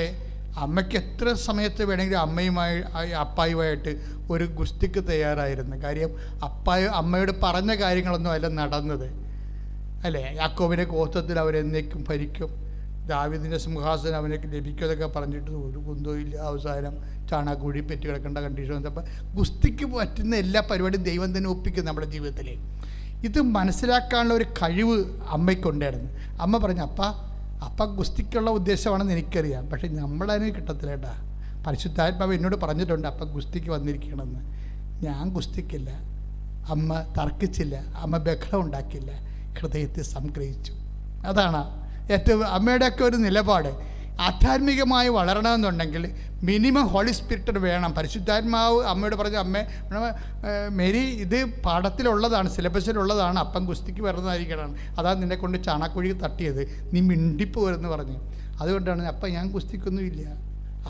അമ്മയ്ക്ക് എത്ര സമയത്ത് വേണമെങ്കിലും അപ്പായുമായിട്ട് ഒരു ഗുസ്തിക്ക് തയ്യാറായിരുന്നു. കാര്യം അമ്മയോട് പറഞ്ഞ കാര്യങ്ങളൊന്നും അല്ല നടന്നത്, അല്ലേ? യാക്കോബിൻ്റെ ഗോത്രത്തിൽ അവരെന്നേക്കും ഭരിക്കും, ദാവീദിൻ്റെ സിംഹാസനം അവനേക്ക് ലഭിക്കുമെന്നൊക്കെ പറഞ്ഞിട്ട് ഒരു കുന്തവും അവസാനം ചാണാക്കുഴി പെറ്റി കിടക്കേണ്ട കണ്ടീഷൻ വന്നപ്പോൾ ഗുസ്തിക്ക് പറ്റുന്ന എല്ലാ പരിപാടിയും ദൈവം തന്നെ ഒപ്പിക്കും നമ്മുടെ ജീവിതത്തിൽ. ഇത് മനസ്സിലാക്കാനുള്ള ഒരു കഴിവ് അമ്മയ്ക്കുണ്ടായിരുന്നു. അമ്മ പറഞ്ഞു, അപ്പ ഗുസ്തിക്കുള്ള ഉദ്ദേശമാണെന്ന് എനിക്കറിയാം, പക്ഷെ നമ്മളതിന് കിട്ടത്തില്ല കേട്ടാ. പരിശുദ്ധാത്മാവ് എന്നോട് പറഞ്ഞിട്ടുണ്ട് അപ്പം ഗുസ്തിക്ക് വന്നിരിക്കണമെന്ന്. ഞാൻ ഗുസ്തിക്കില്ല. അമ്മ തർക്കിച്ചില്ല, അമ്മ ബഹളം ഉണ്ടാക്കില്ല, ഹൃദയത്തെ സംഗ്രഹിച്ചു. അതാണ് ഏറ്റവും അമ്മയുടെയൊക്കെ ഒരു നിലപാട്. ആധ്യാത്മികമായി വളരണമെന്നുണ്ടെങ്കിൽ മിനിമം ഹോളി സ്പിരിറ്റ് വേണം. പരിശുദ്ധാത്മാവ് അമ്മയോട് പറഞ്ഞ, മേരി ഇത് പാഠത്തിലുള്ളതാണ്, സിലബസിലുള്ളതാണ്, അപ്പം ഗുസ്തിക്ക് വരുന്നതായിരിക്കണം, അതാണ് നിന്നെ കൊണ്ട് ചാണാക്കുഴി തട്ടിയത്, നീ മിണ്ടിപ്പോരെന്ന് പറഞ്ഞു. അതുകൊണ്ടാണ് അപ്പം ഞാൻ ഗുസ്തിക്കൊന്നുമില്ല,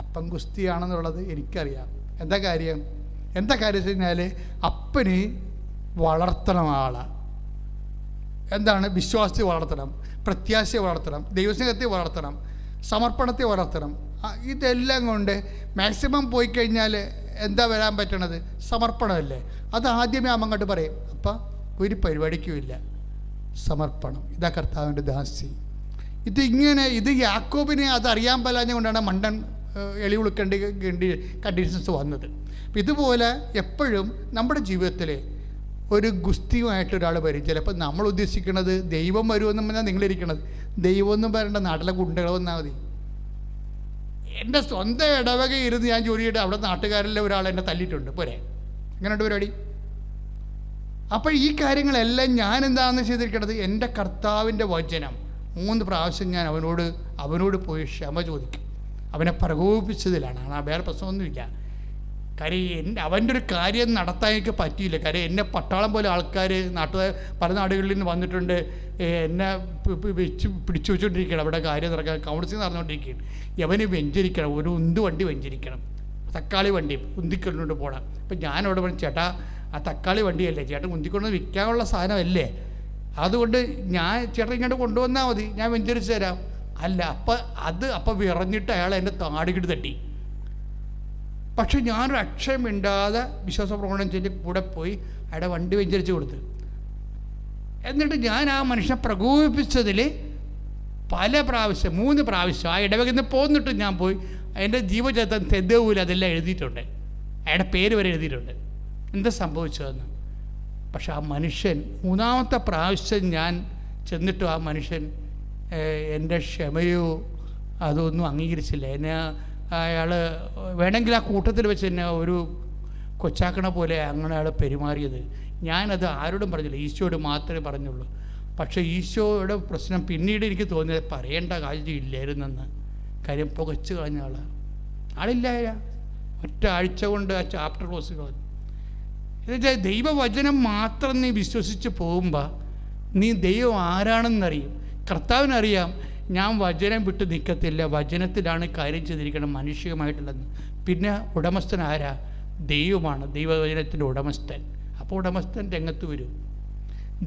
അപ്പം ഗുസ്തിയാണെന്നുള്ളത് എനിക്കറിയാം. എന്താ കാര്യം വെച്ച് കഴിഞ്ഞാൽ അപ്പന് വളർത്തണം ആളെ. എന്താണ്? വിശ്വാസത്തെ വളർത്തണം, പ്രത്യാശയെ വളർത്തണം, ദൈവസ്നേഹത്തെ വളർത്തണം, സമർപ്പണത്തെ വളർത്തണം. ഇതെല്ലാം കൊണ്ട് മാക്സിമം പോയി കഴിഞ്ഞാൽ എന്താ വരാൻ പറ്റണത്? സമർപ്പണമല്ലേ. അത് ആദ്യമേ അങ്ങോട്ട് പറയും, അപ്പം ഒരു പരിപാടിക്കുമില്ല, സമർപ്പണം. ഇതാ കർത്താവിൻ്റെ ദാസി. ഇത് യാക്കോബിനെ അതറിയാൻ പറ്റാഞ്ഞുകൊണ്ടാണ് മണ്ടൻ എളി ഉളുക്കേണ്ട കണ്ടീഷൻസ് വന്നത്. ഇതുപോലെ എപ്പോഴും നമ്മുടെ ജീവിതത്തിൽ ഒരു ഗുസ്തിയുമായിട്ടൊരാൾ വരും. ചിലപ്പോൾ നമ്മൾ ഉദ്ദേശിക്കുന്നത് ദൈവം വരുമെന്നും പറഞ്ഞാൽ നിങ്ങളിരിക്കണത്. ദൈവമൊന്നും പറയേണ്ട, നാട്ടിലെ ഗുണ്ടകൾ വന്നാൽ മതി. എൻ്റെ സ്വന്തം ഇടവക ഇരുന്ന് ഞാൻ ജോലി ചെയ്തിട്ട് അവിടെ നാട്ടുകാരിലെ ഒരാൾ എന്നെ തല്ലിയിട്ടുണ്ട്, പോരെ? എങ്ങനെയുണ്ട് പരിപാടി? അപ്പോൾ ഈ കാര്യങ്ങളെല്ലാം ഞാൻ എന്താണെന്ന് ചെയ്തിരിക്കണത്, എൻ്റെ കർത്താവിൻ്റെ വചനം 3 പ്രാവശ്യം ഞാൻ അവനോട് പോയി ക്ഷമ ചോദിക്കും. അവനെ പ്രകോപിപ്പിച്ചതിലാണ്. വേറെ പ്രശ്നമൊന്നുമില്ല. കാര്യം അവൻ്റെ ഒരു കാര്യം നടത്താൻ എനിക്ക് പറ്റിയില്ല. കാര്യം എന്നെ പട്ടാളം പോലെ ആൾക്കാർ പല നാടുകളിൽ നിന്ന് വന്നിട്ടുണ്ട്, എന്നെ പിടിച്ചു വെച്ചുകൊണ്ടിരിക്കണം. അവിടെ കാര്യം നടക്കാൻ കൗൺസിലിംഗ് നടന്നുകൊണ്ടിരിക്കുകയാണ്. യവന് വെഞ്ചരിക്കണം, ഒരു വണ്ടി വെഞ്ചരിക്കണം, തക്കാളി വണ്ടി ഉന്തിക്കൊണ്ടുകൊണ്ട് പോകണം. അപ്പം ഞാനവിടെ പറഞ്ഞു, ചേട്ടാ ആ തക്കാളി വണ്ടിയല്ലേ ചേട്ടൻ ഉന്തിക്കൊണ്ട് വിൽക്കാനുള്ള സാധനമല്ലേ, അതുകൊണ്ട് ചേട്ടൻ ഇങ്ങോട്ട് കൊണ്ടുവന്നാൽ മതി, ഞാൻ വെഞ്ചരിച്ച് തരാം. അല്ല, അപ്പം വിറഞ്ഞിട്ട് അയാൾ എൻ്റെ താടിക്കിട്ട് തട്ടി. പക്ഷെ ഞാനൊരു അക്ഷരമിണ്ടാതെ വിശ്വാസ പ്രകടനം ചെയ്ത് കൂടെ പോയി അയാളുടെ വണ്ടി വെഞ്ചരിച്ച് കൊടുത്ത്. എന്നിട്ട് ഞാൻ ആ മനുഷ്യനെ പ്രകോപിപ്പിച്ചതിൽ പല പ്രാവശ്യം 3 പ്രാവശ്യം ആ ഇടവകയിൽ നിന്ന് പോന്നിട്ട് ഞാൻ പോയി എൻ്റെ ജീവചരിത്രം തെതൂല അതെല്ലാം എഴുതിയിട്ടുണ്ട്, അയാളുടെ പേര് വരെ എഴുതിയിട്ടുണ്ട്, എന്താ സംഭവിച്ചതെന്ന്. പക്ഷെ ആ മനുഷ്യൻ 3ാമത്തെ പ്രാവശ്യം ഞാൻ ചെന്നിട്ടും ആ മനുഷ്യൻ എൻ്റെ ക്ഷമയോ അതൊന്നും അംഗീകരിച്ചില്ല. എന്നെ അയാൾ വേണമെങ്കിൽ ആ കൂട്ടത്തിൽ വെച്ച് തന്നെ ഒരു കൊച്ചാക്കണ പോലെ അങ്ങനെ അയാൾ പെരുമാറിയത്. ഞാനത് ആരോടും പറഞ്ഞില്ല, ഈശോയോട് മാത്രമേ പറഞ്ഞുള്ളൂ. പക്ഷേ ഈശോയുടെ പ്രശ്നം പിന്നീട് എനിക്ക് തോന്നിയത് പറയേണ്ട കാര്യമില്ലായിരുന്നെന്ന്. കാര്യം പുകച്ച് കളഞ്ഞ ആളില്ല. ഒറ്റ ആഴ്ച കൊണ്ട് ആ ചാപ്റ്റർ ക്ലോസ് കളഞ്ഞു. എന്നുവെച്ചാൽ ദൈവവചനം മാത്രം നീ വിശ്വസിച്ച് പോകുമ്പോൾ നീ ദൈവം ആരാണെന്നറിയും. കർത്താവിനറിയാം ഞാൻ വചനം വിട്ട് നിൽക്കത്തില്ല, വചനത്തിലാണ് കാര്യം ചെയ്തിരിക്കണം, മനുഷ്യമായിട്ടുള്ളതെന്ന്. പിന്നെ ഉടമസ്ഥൻ ആരാ? ദൈവമാണ്, ദൈവവചനത്തിൻ്റെ ഉടമസ്ഥൻ. അപ്പോൾ ഉടമസ്ഥൻ രംഗത്ത് വരും.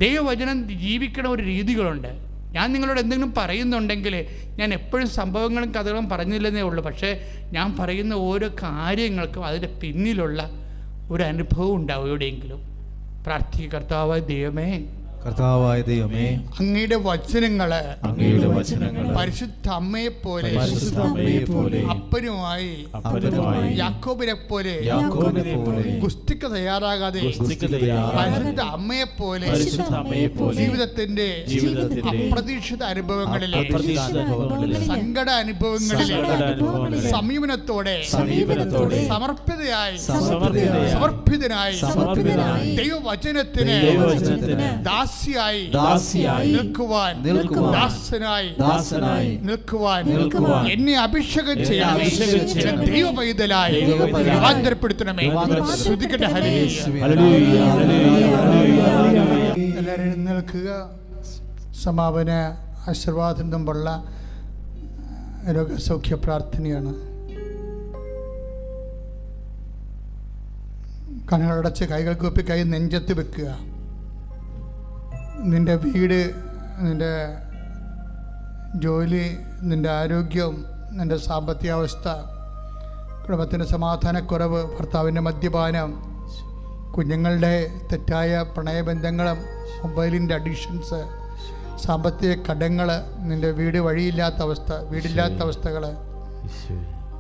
ദൈവവചനം ജീവിക്കണ ഒരു രീതികളുണ്ട്. ഞാൻ നിങ്ങളോട് എന്തെങ്കിലും പറയുന്നുണ്ടെങ്കിൽ ഞാൻ എപ്പോഴും സംഭവങ്ങളും കഥകളും പറഞ്ഞില്ലെന്നേ ഉള്ളൂ. പക്ഷേ ഞാൻ പറയുന്ന ഓരോ കാര്യങ്ങൾക്കും അതിൻ്റെ പിന്നിലുള്ള ഒരു അനുഭവം ഉണ്ടാവും എവിടെയെങ്കിലും. പ്രാർത്ഥിക്കുക. കർത്താവായ ദൈവമേ, കർത്താവായ ദൈവമേ, അങ്ങയുടെ വചനങ്ങള് വചനങ്ങള് പരിശുദ്ധ അമ്മയെ പോലെ അപ്പനുമായി യാക്കോബിനെ പോലെ ഗുസ്തിക്ക് തയ്യാറാകാതെ പരിശുദ്ധ അമ്മയെ പോലെ ജീവിതത്തിന്റെ അപ്രതീക്ഷിത അനുഭവങ്ങളിലെ സങ്കട അനുഭവങ്ങളിലെ സമീപനത്തോടെ സമർപ്പിതനായി ദൈവവചനത്തിന് ദാസിയായി നിൽക്കുവാൻ ദാസനായി നിൽക്കുവാൻ എന്നെ അഭിഷേകം ചെയ്യാൻ ദൈവ പൈതലായി രൂപാന്തരപ്പെടുത്തണമേ. ശ്രുതിക്കട്ടെ. എല്ലാവരും നിൽക്കുക. സമാപന ആശീർവാദം മുമ്പുള്ള രോഗസൗഖ്യ പ്രാർത്ഥനയാണ്. കണ്ണുകളടച്ച് കൈകൾ കൂപ്പി കൈ നെഞ്ചത്ത് വെക്കുക. നിൻ്റെ വീട്, നിൻ്റെ ജോലി, നിൻ്റെ ആരോഗ്യം, നിൻ്റെ സാമ്പത്തിക അവസ്ഥ, കുടുംബത്തിൻ്റെ സമാധാനക്കുറവ്, ഭർത്താവിൻ്റെ മദ്യപാനം, കുഞ്ഞുങ്ങളുടെ തെറ്റായ പ്രണയബന്ധങ്ങളും മൊബൈലിൻ്റെ അഡിക്ഷൻസ്, സാമ്പത്തിക കടങ്ങൾ, നിൻ്റെ വീട് വഴിയില്ലാത്ത അവസ്ഥ, വീടില്ലാത്ത അവസ്ഥകൾ,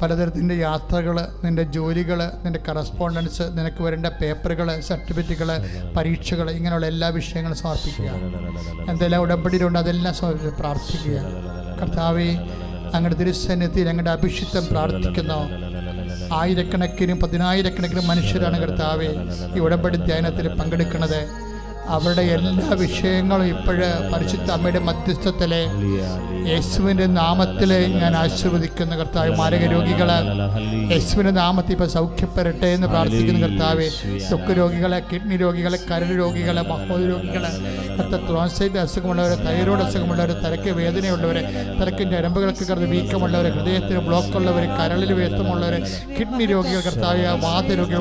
പലതരത്തിൻ്റെ യാത്രകൾ, നിൻ്റെ ജോലികൾ, നിൻ്റെ കറസ്പോണ്ടൻസ്, നിനക്ക് വരേണ്ട പേപ്പറുകൾ, സർട്ടിഫിക്കറ്റുകൾ, പരീക്ഷകൾ, ഇങ്ങനെയുള്ള എല്ലാ വിഷയങ്ങളും സമർപ്പിക്കുക. എന്തെല്ലാം ഉടമ്പടിയിലുണ്ട് അതെല്ലാം സമർപ്പിച്ച് പ്രാർത്ഥിക്കുക. കർത്താവേ, അങ്ങയുടെ തിരുസന്നിധിയിൽ അങ്ങയുടെ അഭിഷിക്തം പ്രാർത്ഥിക്കുന്നു. ആയിരക്കണക്കിനും പതിനായിരക്കണക്കിനും മനുഷ്യരാണ് കർത്താവേ ഈ ഉടമ്പടി ധ്യാനത്തിൽ പങ്കെടുക്കുന്നത്. അവരുടെ എല്ലാ വിഷയങ്ങളും ഇപ്പോഴ് പരിശുദ്ധ അമ്മയുടെ മധ്യസ്ഥത്തിലെ യേശുവിൻ്റെ നാമത്തിൽ ഞാൻ ആശീർവദിക്കുന്ന കർത്താവ്. മാരക രോഗികളെ യേശുവിൻ്റെ നാമത്തിൽ ഇപ്പോൾ സൗഖ്യപ്പെടട്ടെ എന്ന് പ്രാർത്ഥിക്കുന്ന കർത്താവ്. ത്വക്ക് രോഗികളെ, കിഡ്നി രോഗികളെ, കരൾ രോഗികളെ, മഹോദ രോഗികളെ, ത്രോൺസൈറ്റ് അസുഖമുള്ളവരെ, തൈറോയ്ഡ് അസുഖമുള്ളവരെ, തലയ്ക്ക് വേദനയുള്ളവരെ, തലയ്ക്ക് ഞരമ്പുകൾക്ക് കറന്ന് വീക്കമുള്ളവരെ, ഹൃദയത്തിന് ബ്ലോക്കുള്ളവർ, കരളിൽ വേസ്തമുള്ളവർ, കിഡ്നി രോഗികൾ കർത്താവ്, വാതരോഗികൾ,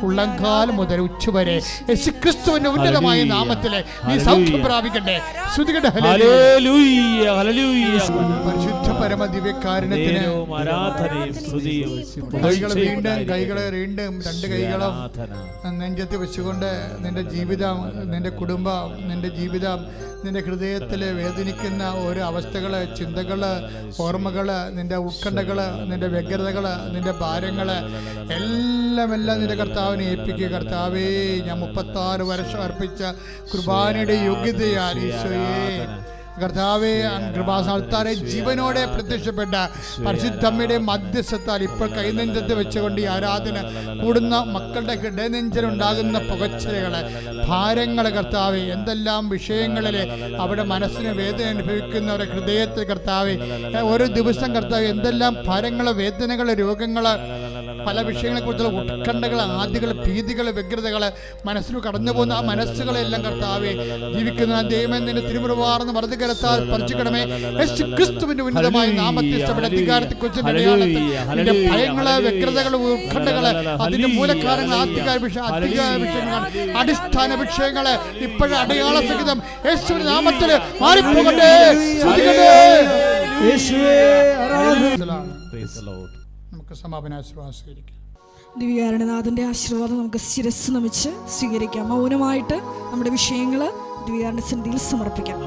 ഉള്ളംകാൽ മുതൽ ഉച്ചവരെ യേശുക്രിസ്തുവിന്റെ ഉന്നതമായ നാമത്തിലെ നീ സൗഖ്യം പ്രാപിക്കട്ടെ. പരിശുദ്ധ പരമ ദിവ്യകാരുണ്യത്തിന് കൈകളെ വീണ്ടും രണ്ട് കൈകളും നെഞ്ചത്ത് വെച്ചുകൊണ്ട് നിന്റെ ജീവിതം, നിന്റെ കുടുംബം, നിന്റെ ജീവിതം, നിന്റെ ഹൃദയത്തിൽ വേദനിക്കുന്ന ഓരോ അവസ്ഥകൾ, ചിന്തകൾ, ഓർമ്മകൾ, നിന്റെ ഉത്കണ്ഠകൾ, നിന്റെ വ്യഗ്രതകൾ, നിന്റെ ഭാരങ്ങൾ എല്ലാം നിന്റെ കർത്താവിനെ ഏൽപ്പിക്കുക. കർത്താവേ, ഞാൻ 36 വർഷം അർപ്പിച്ച കുർബാനയുടെ യോഗ്യതയാൽ ഈശോയെ കർത്താവേ, കൃപാസ്ഥാനത്താരെ ജീവനോടെ പ്രത്യക്ഷപ്പെട്ട പരിശുദ്ധമ്മയുടെ മധ്യസ്ഥത്താൽ ഇപ്പോൾ കൈനെഞ്ചത്ത് വെച്ചുകൊണ്ട് ഈ ആരാധന കൂടുന്ന മക്കളുടെ ഹൃദയനെഞ്ചലുണ്ടാകുന്ന പുകച്ചിലുകള്, ഭാരങ്ങള് കർത്താവേ, എന്തെല്ലാം വിഷയങ്ങളിൽ അവിടെ മനസ്സിന് വേദന അനുഭവിക്കുന്നവരെ ഹൃദയത്തിൽ കർത്താവേ, ഓരോ ദിവസം കർത്താവേ എന്തെല്ലാം ഭാരങ്ങള്, വേദനകള്, രോഗങ്ങള്, പല വിഷയങ്ങളെക്കുറിച്ചുള്ള ഉത്കണ്ഠകൾ, ആദികൾ, ഭീതികൾ, വ്യഗ്രതകൾ മനസ്സിൽ കടന്നു പോകുന്ന ആ മനസ്സുകളെല്ലാം കർത്താവേ ജീവിക്കുന്ന ദൈവമേ നിന്റെ തിരുമുറവാർന്ന് വർദ്ധകരത്താൽ സ്പർശിക്കണമേ. യേശുക്രിസ്തുവിന്റെ ഉന്നതമായ നാമത്തിൽ അധികാരത്തെക്കുറിച്ച് നിന്റെ ഭയങ്ങള്, വ്യഗ്രതകൾ, ഉത്കണ്ഠകള്, അതിന്റെ മൂലക്കാരങ്ങൾ, അധികാര വിഷയങ്ങൾ, അടിസ്ഥാന വിഷയങ്ങള് ഇപ്പോഴും അടയാള സഹിതം യേശുവിന്റെ നാമത്തിൽ മാറിപ്പോകട്ടെ. നമുക്ക് സമാപനാശീർവാദം സ്വീകരിക്കാം. ദിവ്യകാരുണ്യനാഥന്റെ ആശീർവാദം നമുക്ക് ശിരസ് നമിച്ച് സ്വീകരിക്കാം. മൗനമായിട്ട് നമ്മുടെ വിഷയങ്ങൾ ദിവ്യകാരുണ്യ സന്നിധിയിൽ സമർപ്പിക്കാം.